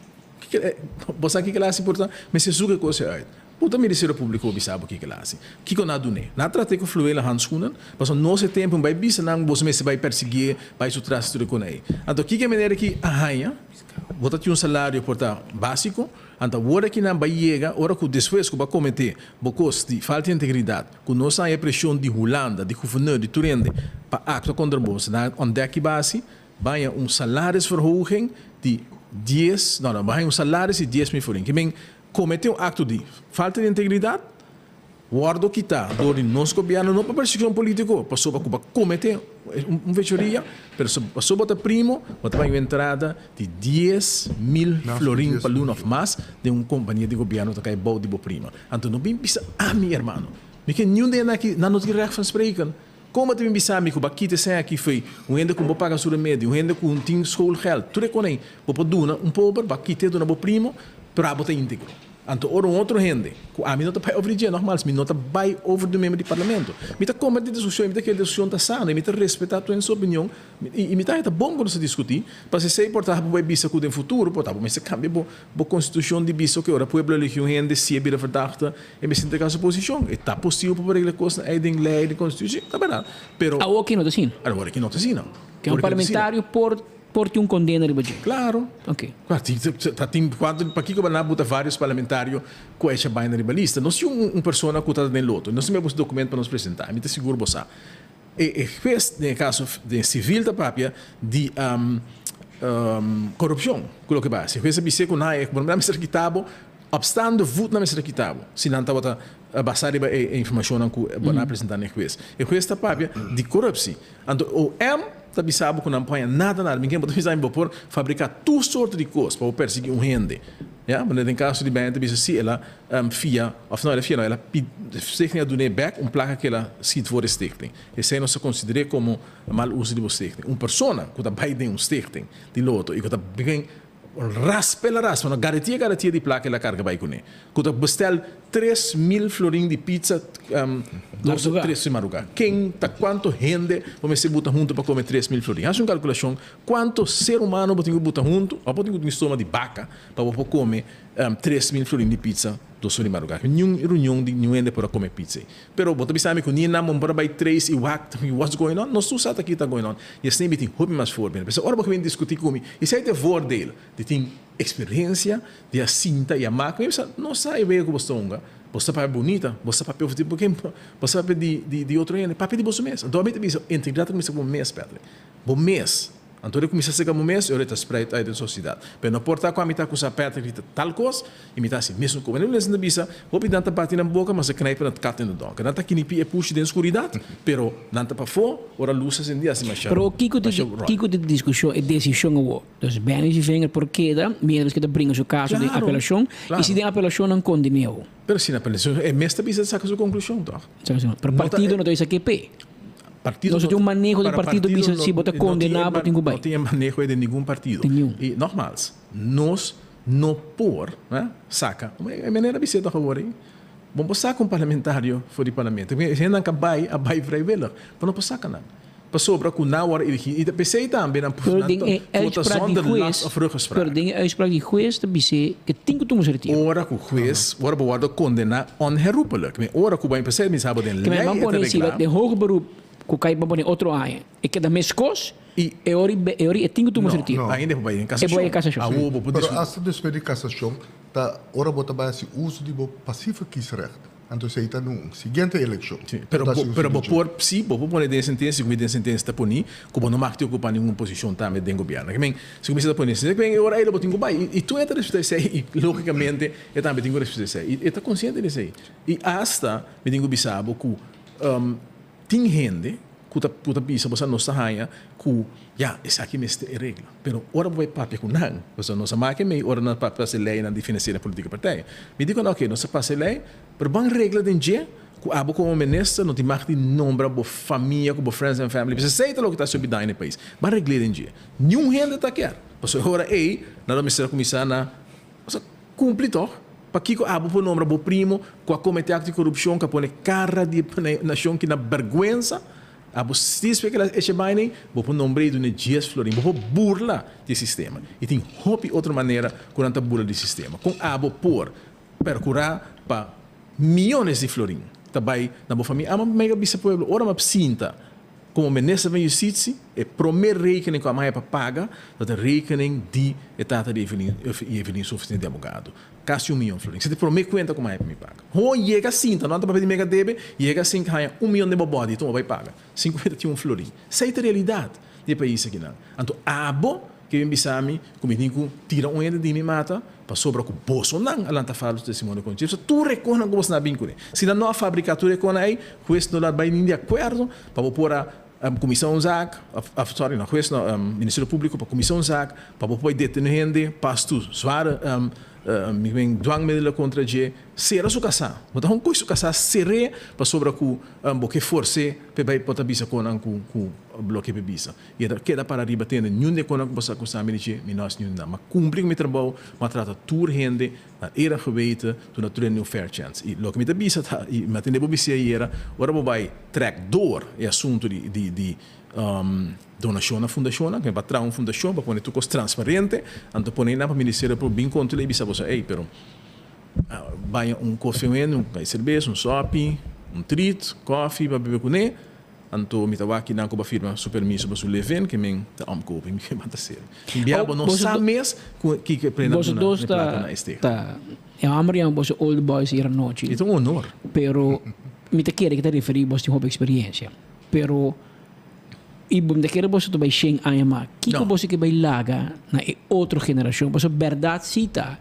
Você aqui que lá se porta, mas se suga coisa aí. Puta Ministério Público obisabo que lá se. Que que nada né? Na trate com fluela handschoenen, mas não se tempo vai bisa não você me se vai perseguir, vai se trazer tudo com aí. Então que maneira que arranha, bota um salário porta básico, então hora que não vai chegar, hora que depois que vai cometer bocos de falta de integridade, com nossa pressão de Holanda, de governador de Turende, para acto contra você, onde é que base, vai saláriosverhoging de 10, não, vai um salário de 10 mil florin. Que bem, cometeu um acto de falta de integridade, guardo que está, do nosso governo, não para perseguição política, passou para cometer uma fechoria, passou para primo, para uma entrada de 10 mil florin para um of mais de uma companhia de governo que é boa de boa prima. Então, não precisa, meu irmão, porque nenhum deles aqui não tem recht van spreken. Como te bisami que bakite sem aqui foi um ende com paga sobre médio, um ende com ting schoolgeld, tudo com aí, para dona pobre bakite dona bo primo para botar íntegro. Então ora outro ende, a mim não tá over dia normal, mas não tá vai over do membro do parlamento. Me tá como de discussão, me tá que discussão tá sana, me tá respeitar a tua opinião e me tá bom quando se discutir, para se sei portar para bisa com o futuro, portar, mas se cambia bo constituição de bisa que ora pueblo elegeu um ende se bira verdade, e me sinto essa posição, e tá possível para ele coisa é de lei de constituição, tá bem, pero a aqui não tá assim. Agora aqui não tá assim não. Que é um parlamentário porte um condena de budget. Claro. Ok. Tem quando para que o Banab bota vários parlamentários com essa baina ribalista. Nós temos uma pessoa que está no loto. Nós temos documento para nos apresentar. Me te seguro você. E fez no caso de civil da própria de corrupção. Aquilo que base. Fez a bise com na é não ser quitado. Obstando voto não ser quitado. Se não estava basar a informação que vai apresentar no juiz. E juiz da própria de corrupção. Então o sabe sabe que não põe nada ninguém pode fazer por fabricar tudo sorte de coisas para perseguir um rende, ja, mas no caso de bem também se ela fia, afinal ela fia não, ela stichting do back placa que ela se for stichting, e se não se considera como mal uso de stichting, uma pessoa que está bem de stichting de loto e que está bem raspa, uma garantia de placa ela carga vai com ele, que está bestel 3 mil florin de pizza 3 maruga. Quem tá quanto rende vamos se botar junto para comer 3 mil florin. Faz uma calculação quanto ser humano pode botar junto, ou pode ter um estômago de vaca para comer 3 mil florin de pizza do sul de maruga. Nenhum reunião de nenhum ende para comer pizza. Pero bota bisame que nem não para vai 3 e what's going on? Nós tu sabe aqui tá going on. E assim me tem hobby mais for bem. Pessoal, ora vamos discutir comigo. E se é de voordeel, de tem experiência de a cinta e a máquina, não sai bem com você onga. Você papel bonita, você papel tipo quem, você papel de outro ano, papel de você mesmo. Então a gente pensa, integrar começa com um mês, Pedro. Bom mês. Então eu comecei a ser como um mês, eu reta spread aí da sociedade. Mas não porta com a mitad com essa Pedro que tal coisa, e mitad assim mesmo como. Não lembro bisa, vou pedir tanta parte na boca, mas a knaipe na cata no dom. Não tá que nem pia puxa dentro escuridade, pero não tá para fora, ora luz assim dia assim mais. Pero o que de discussão é decisão o. Então bem se vem por queda, menos que brinca o caso de apelação, e se tem apelação não condeneu. Pero se na apelação é mesmo bisa saca sua conclusão, tá? Para partido não tem essa QP. Nós temos um manejo do partido que se bota condenado para ninguém. Não tem manejo de nenhum partido. E normais, nós não por, né? Saca. É maneira de ser da favor aí. vamos sacar parlamentário voor die parlement. Zijn dan kan bij vrijwillig. Maar dan sacar não. Para sobra com na hora e da PC também na votação de last of ruggespraak. Per dingen uitspraak die juez de BC que tinha que se retira. Ora com juez, ora bewaarde condenar onherroepelijk. Maar ora com bij PC mis hebben den Que me lei van poner si de hoger beroep que cai para poner outro ano. E que da mescos e ori tinha que se retira. Ainda vai em cassação. cassação. É cassação. Pero hasta después de casação, tá ora bota base uso de pacífico kiesrecht. Então se está no seguinte eleição. Pero por si, vou pôr de sentença, como de sentença tá poni, como não marca ocupar nenhuma posição também dentro do governo. Que bem, se começa a pôr sentença, que bem, agora ele botinho vai e tu entra nesse e logicamente eu também tenho respeito e está consciente disso aí. E hasta me tenho bisabo que tem gente que tá bisa você não saia que esse aqui mesmo é regra. Pero ora vai papel com não. Você não sabe que me ora não papel se lei na definição da política partida. Me digo não que não se passa lei, pero bang regra den dia que abo como ministro não te marca de nombra bo família, bo friends and family. Você sei lo que está subindo no país. Bang regra den dia. Nenhum gente tá quer. Você ora na ministra começar na você cumpre toch? Para que abo por nombra bo primo, com a comitê de corrupção que põe cara de nação que na vergonha. A justiça que ela é bem, vou pôr nome de dias florim, vou burla do sistema. E tem outra maneira quando a burla do sistema. Com a por percurar para milhões de florim. Também na boa família, a mega bisa pueblo, ora ma sinta como ministro da justiça, é primeiro rekening que a mãe paga, dat de rekening die etata de Evelyn suficiente advogado. Quase 1 milhão florim. Você te promete conta como a mãe paga. Ho chega sinta, não para pedir mega debe, chega assim que ganha 1 milhão de bobode, então vai pagar 51 florim. Essa é a realidade do país aqui não. Então abo que vem bisami, como digo, tira ende de me mata, para sobra com bolso não, alanta falos de Simone Conchito. Tu reconhece como você na vincule. Se não há fabrica tu reconhece aí, juiz não vai nem de acordo, para pôr a comissão ZAC, sorry, na juiz no Ministério Público para comissão ZAC, para pôr detener gente, pasto zware dwangmiddelen contra je será su casa mas não coisa casa seré para sobra com que force para vai pota bisa com bloque bebisa e queda para arriba tendo nenhum de quando você custa milici nós nenhum mas cumprir meu trabalho mas trata tour rende na era geweten toen dat er een fair chance e lo que me te bisa e mas tem de bobisia era ora vai track door e assunto di donação na fundação, que vai trazer uma fundação para pôr tudo transparente, então pôr na para o Ministério para bem controlar e bisa você, pero vai café, cerveja, sope, treat, coffee, para beber com ele, então me tava aqui na coba firma supermisso para o leven que me tá copo me mata ser. Enviava não sabe mês que prenda na este. Tá. Eu amariam os old boys ir noite. Isso é honor. Pero me te quer que te referir você tem uma experiência. Pero e bom daquele você também chega a amar que você que vai laga na outra geração você verdade cita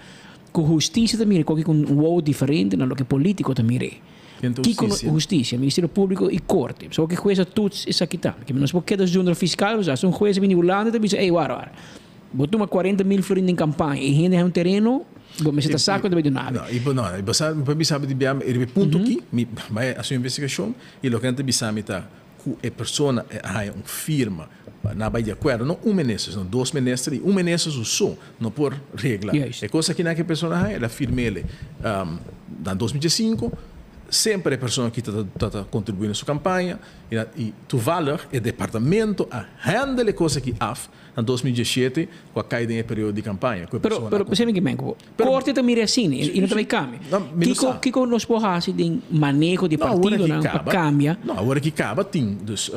com justiça também com um wow diferente na lo que político também que com justiça Ministério Público e corte só que coisa tudo isso aqui tá que nós porque das junta fiscal já são coisas bem Holanda também ei wara botou uma 40 mil florins em campanha e ainda é um terreno mas está saco de nada não e sabe de bem ele ponto aqui vai a sua investigação e lo que antes bisame tá a pessoa é uma firma não vai de acordo, não ministro, não 2 ministros e ministro só, não por regra. É coisa que a pessoa ela firma ele em 2005 sempre a pessoa que está contribuindo na sua campanha e tu valor é departamento a handle coisa que af em 2017 com a caída em período de campanha. Pero você me diga, corte também é assim e não também cambia. Que com nós porras de manejo de partido não cambia. Não, agora que acaba tem dus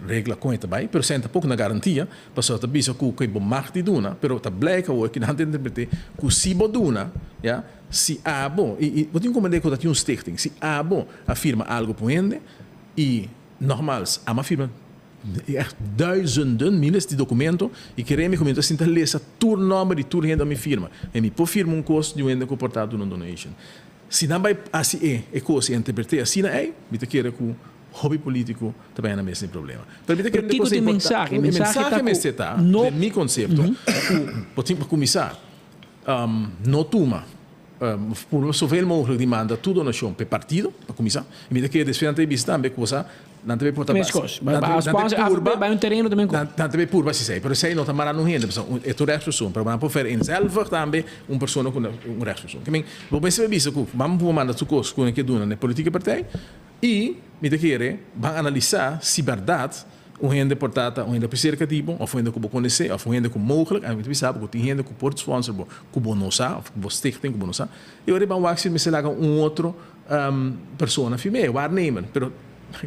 regra com ele também, pero senta pouco na garantia, passou a bisa que bom marca duna, pero tá black ou que não interprete que se boduna, ja? Se bom, e eu tenho como que tem um stichting, se bom afirma algo por ele e normal, a uma firma duizenden, milhares de documentos e queremos que assim leça tur nome e tur renda minha firma e me por firma custo de renda comportado numa donation. Se não vai assim é coisa interpretar assim é, me te querer com hobby político também é na mesma problema. Permite que tipo de mensagem tá no meu conceito, pode começar não toma por zoveel mogelijk demanda toedonação para partido, para começar. E me que desfeita vista também coisa não também porta Mas coisas, a sponsor vai um terreno também. Não também por você sei, mas sei não tamara não rende, é tu rechtspersoon, para não poder em zelf também pessoa com rechtspersoon. Que vou pensar isso, vamos por mandar tu coisas com que dona na política partij e me te querer vão analisar se verdade o rende portata, o rende preservativo, ou rende que conhecer, ou rende que mogelijk, en we saben que tem rende que port sponsor, que bonosa, ou que stichting que bonosa. E agora vão axir me se laga outro persona firme, waarnemer, pero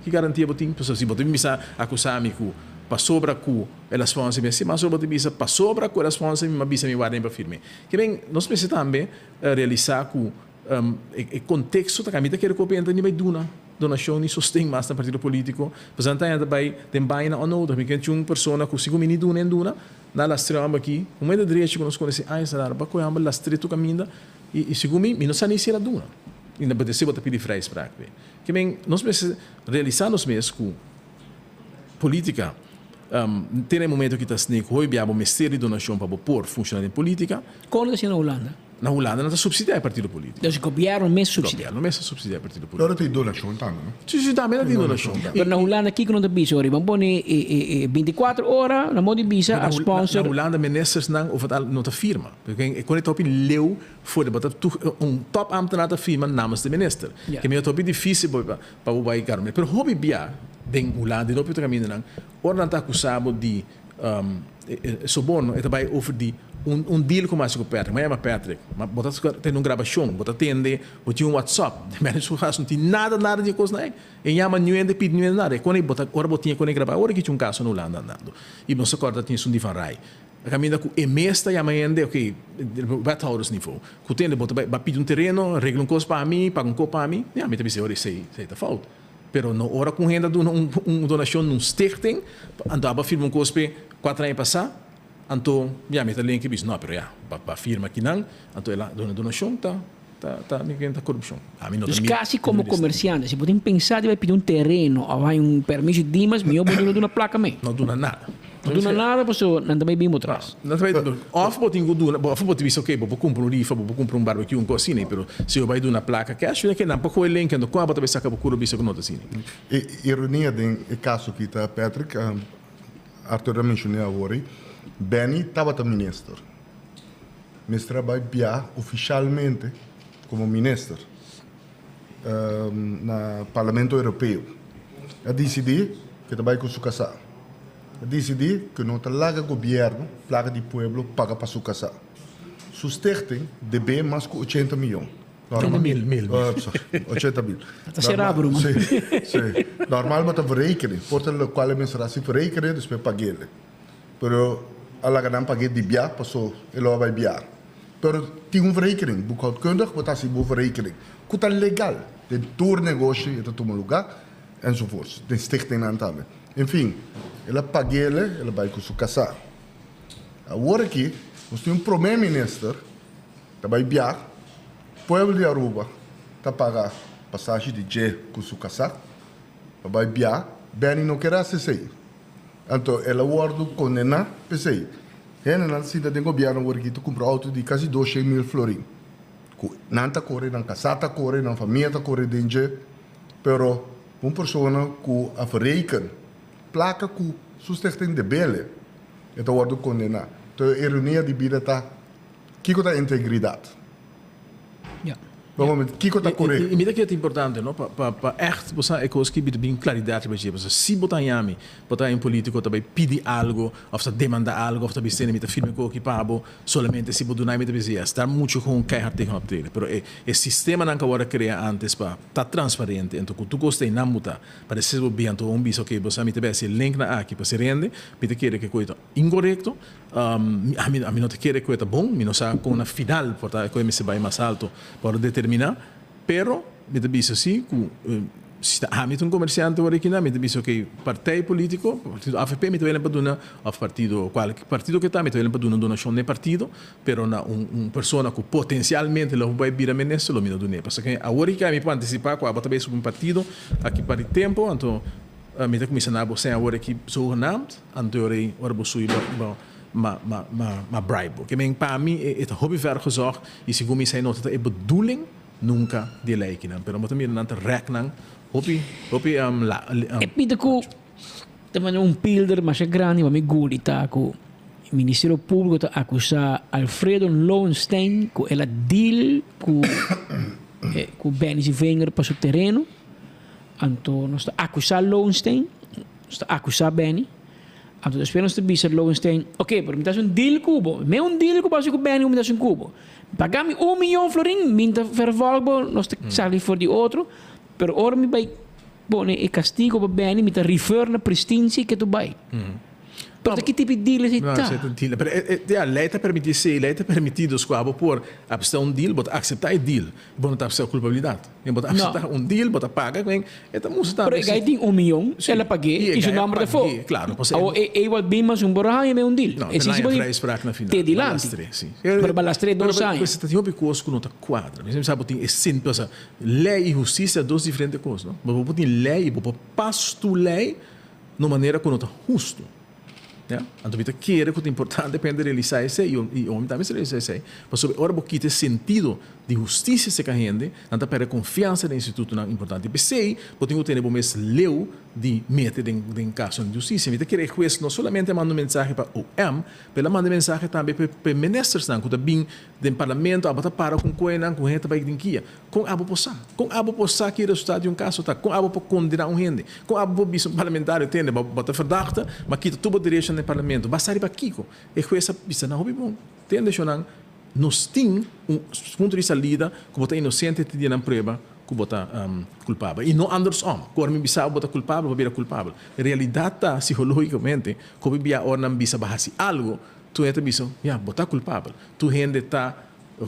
que garantia botin, pessoal, se botin misa acusar-me que para sobra que ela sponsor me, se mas botin misa para sobra que ela sponsor me, bisa me waarnemer firme. Que bem, nós precisamos também realizar que o contexto da camisa que ele copia então nem vai donação e sustém mais no partido político. Portanto, também tem baina ou não, também tem uma pessoa que se comini duna, na lastrama aqui, como é da direita que nós conhecemos, salário para coiamba lastre tu caminha e se comini, não sabe se ela duna. Ainda pode ser botar pedir freis para aqui. Que bem, nós precisamos realizar nos mesmos que política tem um momento que está sendo que hoje o mistério de donação para pôr funcionar em política. Como assim na Holanda? Na Holanda não está subsidiado o partido político. Então, copiaram o mesmo subsídio. Copiaram o mesmo subsídio o partido político. Agora tem donação também, não? Sim, também tem donação. Mas na Holanda, aqui que não tem bisa, vamos pôr 24 horas, na modo de bisa, a sponsor. Na Holanda, ministers não tem firma. Porque quando eu estou leu, foi top ambtenaar da firma namens de minister. Que é muito difícil para o país. Mas o hobby bia, em Holanda, não pode caminhar, ora não está acusado de suborno, é também over de deal com mais com o Patrick, mas é Patrick, mas botar tem uma gravação, botar atende, botar WhatsApp, mas isso não tem nada de coisa não. E chama ninguém de pedir ninguém nada. Quando botar ora botinha quando gravar, ora que tinha caso no Holanda andando. E não se acorda tinha um diferente rai. A caminha com emesta chama ainda, ok, wethouders nível. Que tem botar vai pedir terreno, regla coisa para mim, paga coisa para mim. Ja, me também se ora sei tá falta. Pero no ora com renda donação num stichting, andava firma coisa para 4 anos passar. Então, já me link bis não, pero para firma aqui não, então ela donação tá corrupção. Então, quase como comerciante, se podem pensar de vai pedir terreno, ou vai permisso de dimas, melhor não dona placa mesmo. Não dona nada. Não dona nada, porque não também bem atrás. Não também, off botinho dona, off botinho isso ok, vou comprar rifa, vou comprar barbecue, cocina, pero se eu vai dar placa cash, que não para o elenco, não quando vai sacar por bicho que não tá assim. Ironia do caso que está Patrick, Arthur mencionou agora. Benny estava ministro. Mas trabalha oficialmente como ministro no Parlamento Europeu. A decidir que trabalha com sua casa. A decidir que não larga governo, placa de pueblo, paga para sua casa. Sustenten deve mais que 80 milhões. 80 mil. 80 mil. Está será, Bruno? Sim. Normal, mas está verrekenen. Portanto, qual é a mensagem verrekenen, depois paguei. Pero alla gaan paguei de bia, passou ele vai bia. Pero tem verrekening, boekhoudkundig, wat als die verrekening. Kuta legal, de toernegócio, het op een lugar, enzovoorts. De stichting aan het enfim, ela paguei, ela vai com sua casa. Agora aqui, nós temos primeiro-ministro, que vai bia, povo de Aruba, que paga passagem de J com sua casa, vai bia, bem não quer acessar. Então, ela guarda condena, pensei. Na cidade do governo, eu comprei auto de quase 200 mil florins. Não está correndo, não está correndo, não família está correndo dentro. Pero, uma pessoa que a verrekenen, placa que sustenta de bele, então guarda condena. Então, a ironia de vida está, que é a integridade. Vamos que está correto. E me dá que é importante, não? Para echt, você é coisa que bem claridade para você. Se botar em político também pedir algo, ou se demanda algo, ou se você tem firme com o que pago, somente se botar em dizer, está muito com quem har tegen op dele. Pero o sistema não agora criar antes para estar transparente, então que tu gostei não muda, para ser bem, então bicho que você me tem link na aqui para se rende, me te quer que coisa incorreto, a mim não te quer que coisa bom, me não sabe com na final, porque coisa me se vai mais alto para determinar. Pero, me dice assim, se há um comerciante aqui na, me dice que partido político, partido AFP, me tem para donar, ou qualquer partido que está, me tem para donar donação de partido, pero na pessoa que potencialmente lo vai vir a ministro, lo me donar. Porque agora que me pode antecipar, com a batalha sobre um partido, aqui para o tempo, então, me tem comissionado sem agora que sou named, então eu vou subir ma bribe. Que para mim é hobby ver gezorgd, e segundo mij zijn dat de bedoeling nunca de lei que não, pero também não te recnan, hopi Pita ko, também pilder mas é grande, mas me gulita ko. O Ministério Público está acusa Alfredo Lowenstein com ela deal com Benny Wenger para o terreno. Então, nós está acusar Lowenstein, está acusar Benny. Então, esperamos que bisa Lowenstein, ok, pero me dá um deal cubo, me um deal cubo com Benny, me dá um cubo. Pagar-me $1 milhão florin, minta vervolgo, nós sali voor die outro, pero ora me vai pone e castigo para Benny, me tá refer na prestintie que tu vai. Pero que tipo de deal é esse? A lei está permitido escoabo por aceitar um deal, botar aceitar o deal, botar aceitar a culpabilidade. Botar aceitar um deal, botar paga, então música. Pero aí tem $1 milhão, ela paguei e o nome de fogo. Claro, ou vai bem mais borracha e um deal. Não, esse é o fraco na final. Te dilante. Pero balastre 2 anos. Mas você tem uma coisa que não está quadra. Você sabe que é simples, lei e justiça duas diferentes coisas, não? Mas você tem lei e você passa a lei de maneira que não está justo. Então, kita quer que o importante depende de realizar isso e o homem também se realiza isso. Mas agora porque tem sentido de justiça se gente, não para confiança no instituto não importante. Pensei, porque eu tenho mais leu de meter em caso de justiça. Então quer que não somente manda mensagem para o OM, mas manda mensagem também para ministros não, que também do parlamento, a botar para com coisa com gente vai dinquia, com abo possar que resultado de um caso tá, com abo para condenar um gente, com abo biso parlamentar entende, botar verdade, mas que tudo direito no parlamento, basta ir para Kiko. E com essa bisa não houve bom. Entende não? Nós tem ponto de vista lida que botar inocente te na prova que botar culpável e não andersom. Quando me bisa botar culpável, vai virar culpável. A realidade tá psicologicamente, como via ora não bisa bahasi algo, tu é bisa, botar culpável. Tu gente tá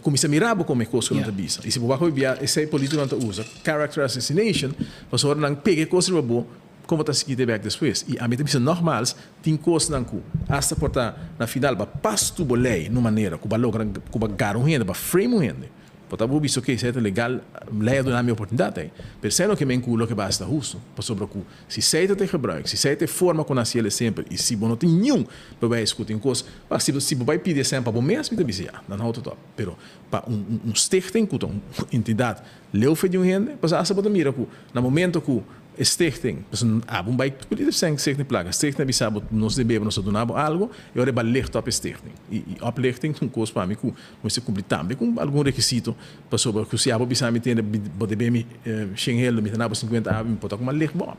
começa a mirar como é coisa que não tá bisa. E se você via esse político não usa character assassination, você ora não pega coisa boa como está seguindo back depois. E a mim também normal tem coisas não que hasta portar na final para pasto bolei numa maneira que vai lograr que vai gar um rende, vai frame um rende. Portar vou visto que isso é legal, lei do na minha oportunidade. Pensando que me enculo que basta justo, para sobre que se seita te gebruik, se seita forma com nascele sempre e se não tem nenhum para vai escutar em coisa, se vai pedir sempre para o mês, me dizer não há outro top. Pero para stichting, que uma entidade leu foi de um rende, para essa pode mirar que no momento que stichting, dus abon bij politiek zijn stichting plagen. Stichting bisabo nos debemos nos donabo algo e ora ba licht op stichting. E oplichting com coisa para mim que nós cumprir também com algum requisito para sobre que se abo bisami tem de bem xengel me tanabo 50 abo pode com uma licht bom.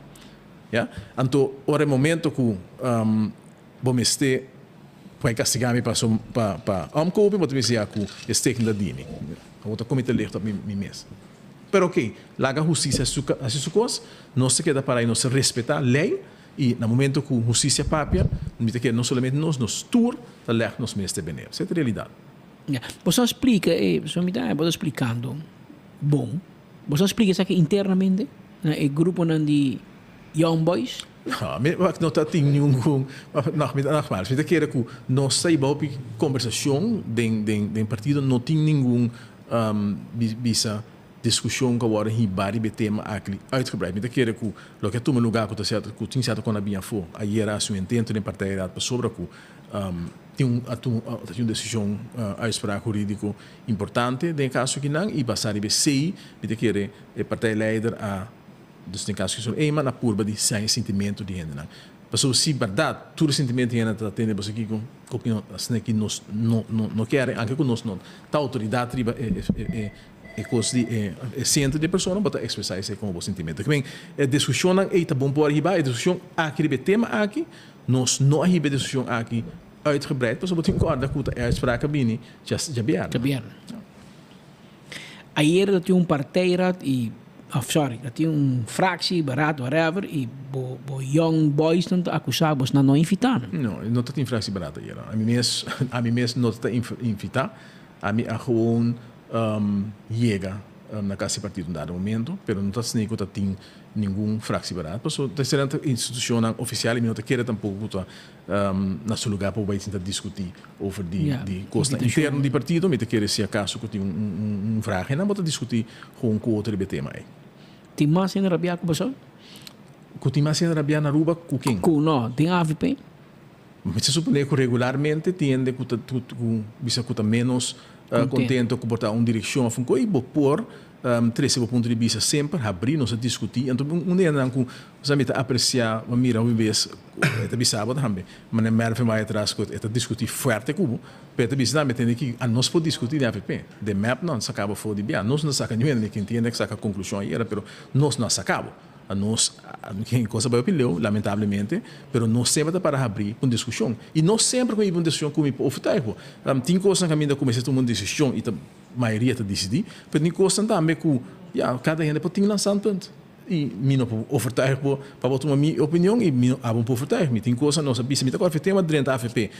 Ja? Então, ora momento que bom este vai castigar me para omkopen, moet dizer que stichting da dini. Outra comité licht op mi mes. Pero ok, laga justiça a sua coisa, não se queda para aí, não se respeitar a lei, e no momento que a justiça papia, não somente nos tour, da lei nos mestre bener. Essa é a realidade. Você explica, você me está explicando, bom, você explica isso aqui internamente, no grupo de Young Boys? Não tem nenhum, nogmaals, we queren que nós saímos para conversação do partido, não tem nenhum bisa discussão que agora hibari be tema aqui uitgebreid. Met keren que lo que toma lugar que certo que tinha certo quando havia for aí era seu intento de partida para sobre que tem uma decisão uitspraak jurídico importante em caso que não e passar be sei met keren a partijleider a dus em caso que são ema na purba de sem sentimento de gente não. Passou se verdade todo sentimento de gente tem de você aqui com que nós não querem anche com nós não tá autoridade e coisa de centro de pessoa não pode expressar isso como sentimento. Que bem, a discussão é tá bom por arribar, a discussão aqui de tema aqui, nós não arriba discussão aqui uitgebreid, mas eu concordo com a uitspraak bini já bem. Ayer dat tinha partijraad e dat tinha fractie, beraad, whatever, e bo young boys não acusados não invitaram. Não tem fractie beraad hier. A mim mesmo não está invitar, a mim gewoon chega na casa partido no dado momento, pero não está sendo que tem nenhum fracção barato. Porque a terceira instituição oficial e não quer tampouco na seu lugar para vai tentar discutir over de costa interna do partido, mas quer se acaso que tem frage, não pode discutir com outro tema aí. Tem mais em Rabia com você? Que tem mais em Rabia na Aruba com quem? Não, tem AVP. Mas se supõe que regularmente tende que bisa que menos contento com botar uma direção a funko e por Três ponto de vista sempre abrir nos discutir então um dia não com os amigos apreciar mira uma vez é bisaba também mas não é mais atrás que é discutir forte como pero bisaba também que a nós pode discutir de APP de map não se acaba for de bem nós não saca ninguém que entende que saca conclusão aí era pero nós não sacamos a nós que coisa vai opinião lamentavelmente pero nós sempre para abrir uma discussão e nós sempre com uma discussão como o futuro tem coisas que ainda começa a tomar uma decisão e maioria está decidir, mas nem coisa também que cada gente pode ter lançado tanto e mim não ofertar para botar uma minha opinião e mim não vou ofertar me tem coisa nossa bisa me tá agora tema dentro da AFP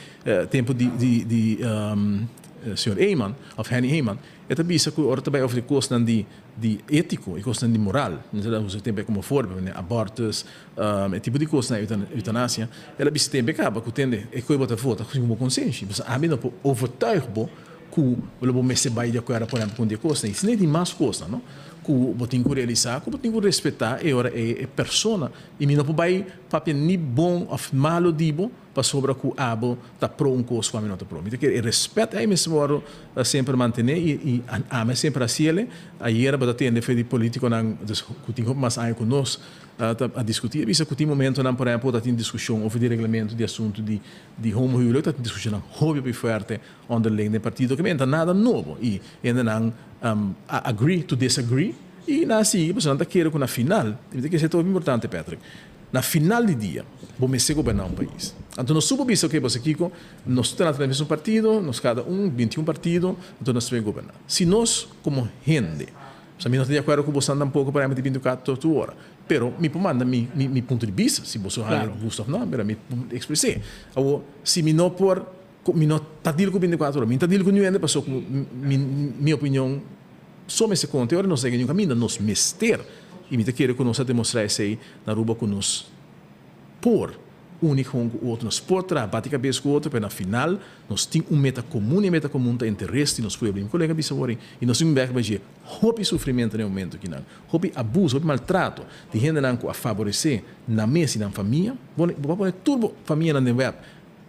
tempo de senhor Heyman of Henny Heyman é também isso que ora também oferecer coisa de ético e coisa de moral não sei usa tempo como forma né abortos tipo de coisa na eutanásia ela bisa tempo acaba que entende é que botar foto como consciência mas a mim não ofertar que o lobo me se vai de acordo por exemplo com de coisa isso nem tem mais coisa não que o botinho que realizar que o botinho que respeitar é persona e me não pode papel nem bom ou malo dibo para sobre que o abo tá pro coisa que a mim não tá pro então que respeito aí mesmo sempre manter e ama sempre assim ele aí era para ter defender político não que tem mais aí com nós a discutir isso que tem momento não por exemplo tem discussão ou de regulamento de assunto de homo e outra discussão hobby bem forte underlying do partido que não é nada novo e ainda não agree to disagree e assim você não quer que na final tem que ser muito importante Patrick na final do dia vamos ser governar país então nós subimos isso que você Kiko nós estamos no mesmo partido nós cada 21 partido então nós vamos governar se nós como gente se não estou de acordo com você tampouco para mim de 24 horas pero me manda mi ponto de vista se você gosta não pero me expressei ou se me não por me não tá dilo com 24 horas me tá dilo com ninguém passou com minha opinião só me se conta agora não segue nenhum caminho nos mister e me te quero que nós demonstrar isso aí na ruba com nós por único com o outro nos por bate cabeça com o outro, mas na final nós temos meta comum e meta comum tem interesse nós foi abrir colega bisavori e nós temos que ver houve sofrimento no momento que não houve abuso houve maltrato de gente não a favorecer na mesa e na família vou pôr turbo família na web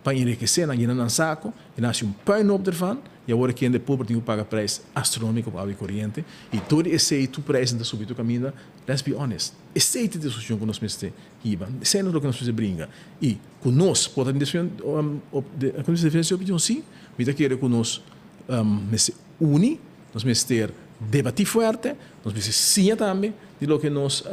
para enriquecer na não saco e nasce pão op ervan e agora quem é pobre tem que pagar preço astronômico para a água corrente e todo esse preço da subir o caminho let's be honest esse é a discussão que nós precisamos iba esse é o que nós precisamos brincar e com nós pode ter diferença de opinião sim mas quero que nós nos uni nós precisamos ter debatir forte nós precisamos sim também de lo que nós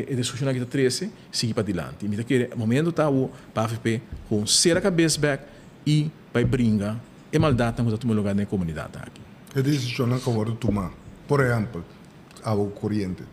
e discussão aqui da 13 seguir para adiante e que momento está o PAFP com ser a cabeça back e vai brincar e maldade não está lugar na comunidade aqui a decisão que eu vou tomar por exemplo a corrente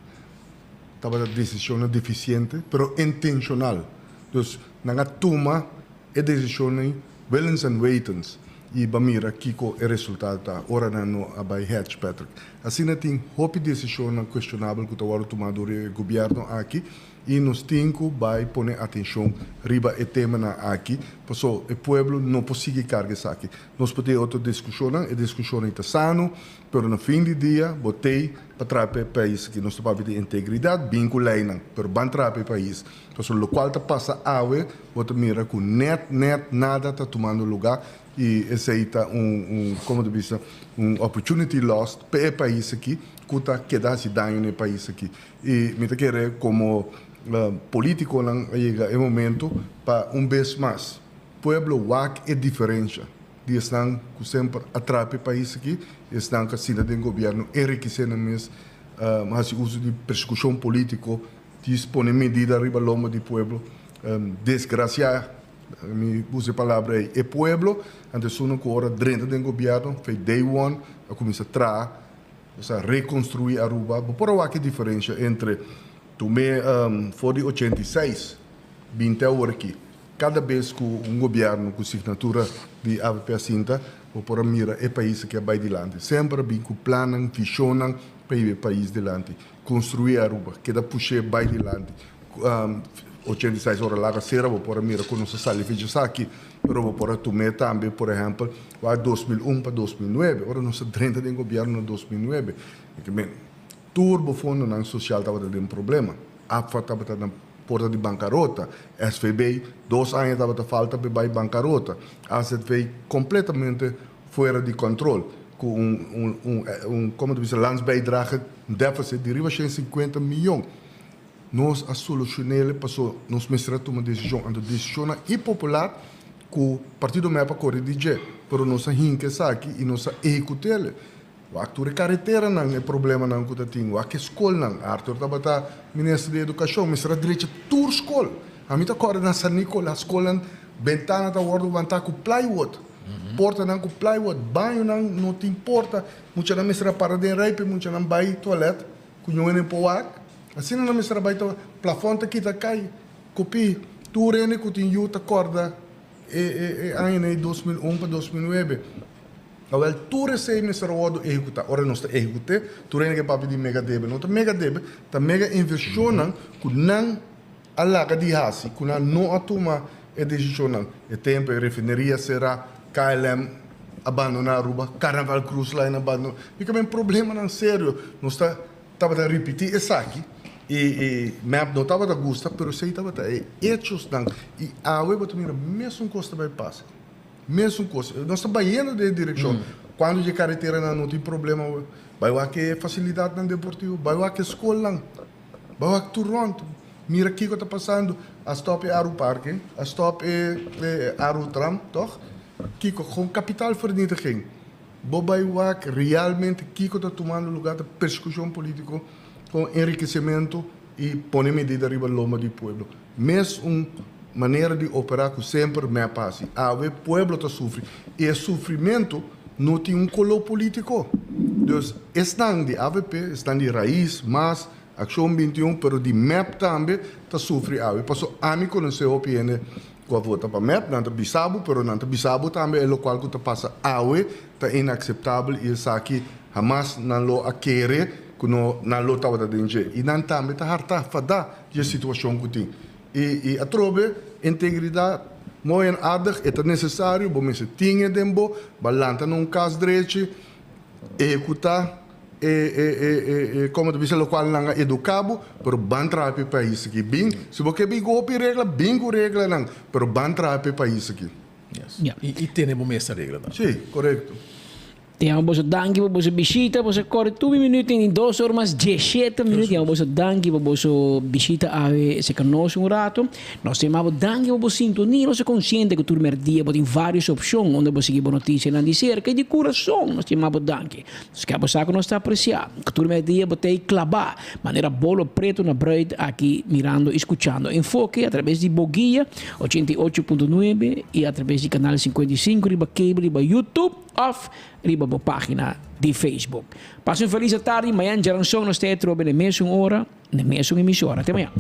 estava a decisão deficiente pero intencional então na toma a decisão willens and waitens e bamira kiko o resultado tá ora não abai hatch Patrick assim não tem hope decisão questionável que o tomado o governo aqui e nós temos que vai pôr atenção riba e tema na aqui passou o povo não pode seguir carga aqui nós podemos outra discussão e discussão está sano pero no fim do dia botei para trazer país que nós temos de integridade vinculado pero ban trazer país então o qual está passa awe bota mira com net nada está tomando lugar e esse aí está como tu disse opportunity lost para o país aqui que está quedando dano no país aqui e me querer como político não chega o momento para vez mais pueblo wak é diferença de estão que sempre atrapa o país aqui estão que cidadão governo enriquecendo mesmo mas uso de persecução político dispõe medida arriba lombo do pueblo desgraciar me usa a palavra aí é pueblo antes uno que ora dentro do governo foi day one a começar a reconstruir a Aruba por que a diferença entre tomei foi de 86 20 horas aqui cada vez que governo com assinatura de AVP Cinta ou por mira é país que vai adiante sempre bem que planam visionam para o país adiante construir a Aruba que dá puxar vai adiante 86 horas lá será por mira quando se sai de aqui pero por tomei também por exemplo vai 2001 para 2009 ora não se 30 de governo 2009 que turbo fundo na social estava tendo problema AFA estava na porta de bancarrota SVB 2 anos estava falta para bancarrota AZV completamente fora de controle com como diz, landsbijdrage, déficit de riba 50 milhões. Nós a solucionar passou, nós mestra tomar decisão, a decisão impopular que o partido MEPA corre de jeito, pero nós a hinque aqui e nós a executar. O actor carretera não é problema não que tem, o a escola não. Arthur estava ministro de educação, mestra direito tour escola. A mim tá corre na San Nicola, a escola ventana tá guardo vantar com plywood. Porta não com plywood, banho não te importa. Muita na mestra para de reipe, muita na vai toalete, com não é poac. Assim na mestra vai to plafond aqui tá cai. Copi, tu rene que tem tá corda em 2001 para 2009. Agora, tu recebe nesse rodo executar. Ora, nós está executando, tu rene que papi de mega debe. Não tá mega debe, tá mega investição que não alaga de hasi, que não atoma a decisão. O tempo a refineria será KLM abandonar Aruba, Carnaval Cruise Line abandonar. Fica bem problema não sério. Nós está a repetir isso aqui. E map não estava a gostar, mas sei estava a hechos não. E a web também mesmo custa vai passar. Mesmo coisa. Nós estamos indo de direção. Quando de carretera não tem problema, vai lá que facilidade no deportivo, vai lá que escola não, vai lá que Toronto. Mira aqui que está passando, a stop é Aru Parque, a stop é Aru Tram, toch? Kiko, com capital vernietiging. Vai lá que realmente Kiko está tomando lugar de persecução política com enriquecimento e põe medida arriba loma do povo. Mesmo maneira de operar que sempre me passa. O povo está sofrendo. E o sofrimento não tem color político. Então, estão de AVP, estão de raiz, mas Ação 21, pero de MEP também está sofrendo. Passou amigo não sei o opinião com a vota para MEP, não está bisabo, pero não está bisabo também é o qual que está passa está inaceitável e isso aqui jamais não lo a querer que não lo estava dentro. E não também está harta fada de situação que tem. E a trobe integridade muito aardig, é necessário, bom se tinha tempo, balanta num caso direito, executar como diz o qual não é educado, pero ban trape país aqui bem, se você bem copi regra, bem com regra não, pero ban trape país aqui. Yes. Yeah. E temos essa regra não? Sim, correto. Temos você danke para você visita, você corre 2 minutos em 2 horas mais 17 minutos. Temos você danke para você visita a se conosco rato. Nós temos danke para você sintonia, você consciente que todo dia tem várias opções onde você give notícia não dizer que de coração nós temos danke. Nós queremos saber que nós está apreciando. Que todo dia você clavar maneira bolo preto na bread aqui mirando, escutando. Enfoque através de Boguia 88.9 e através do canal 55 riba cable riba YouTube off riba a página de Facebook. Passe uma feliz tarde. Amanhã já não são nós te trobe na mesma hora, na mesma emissora. Até amanhã.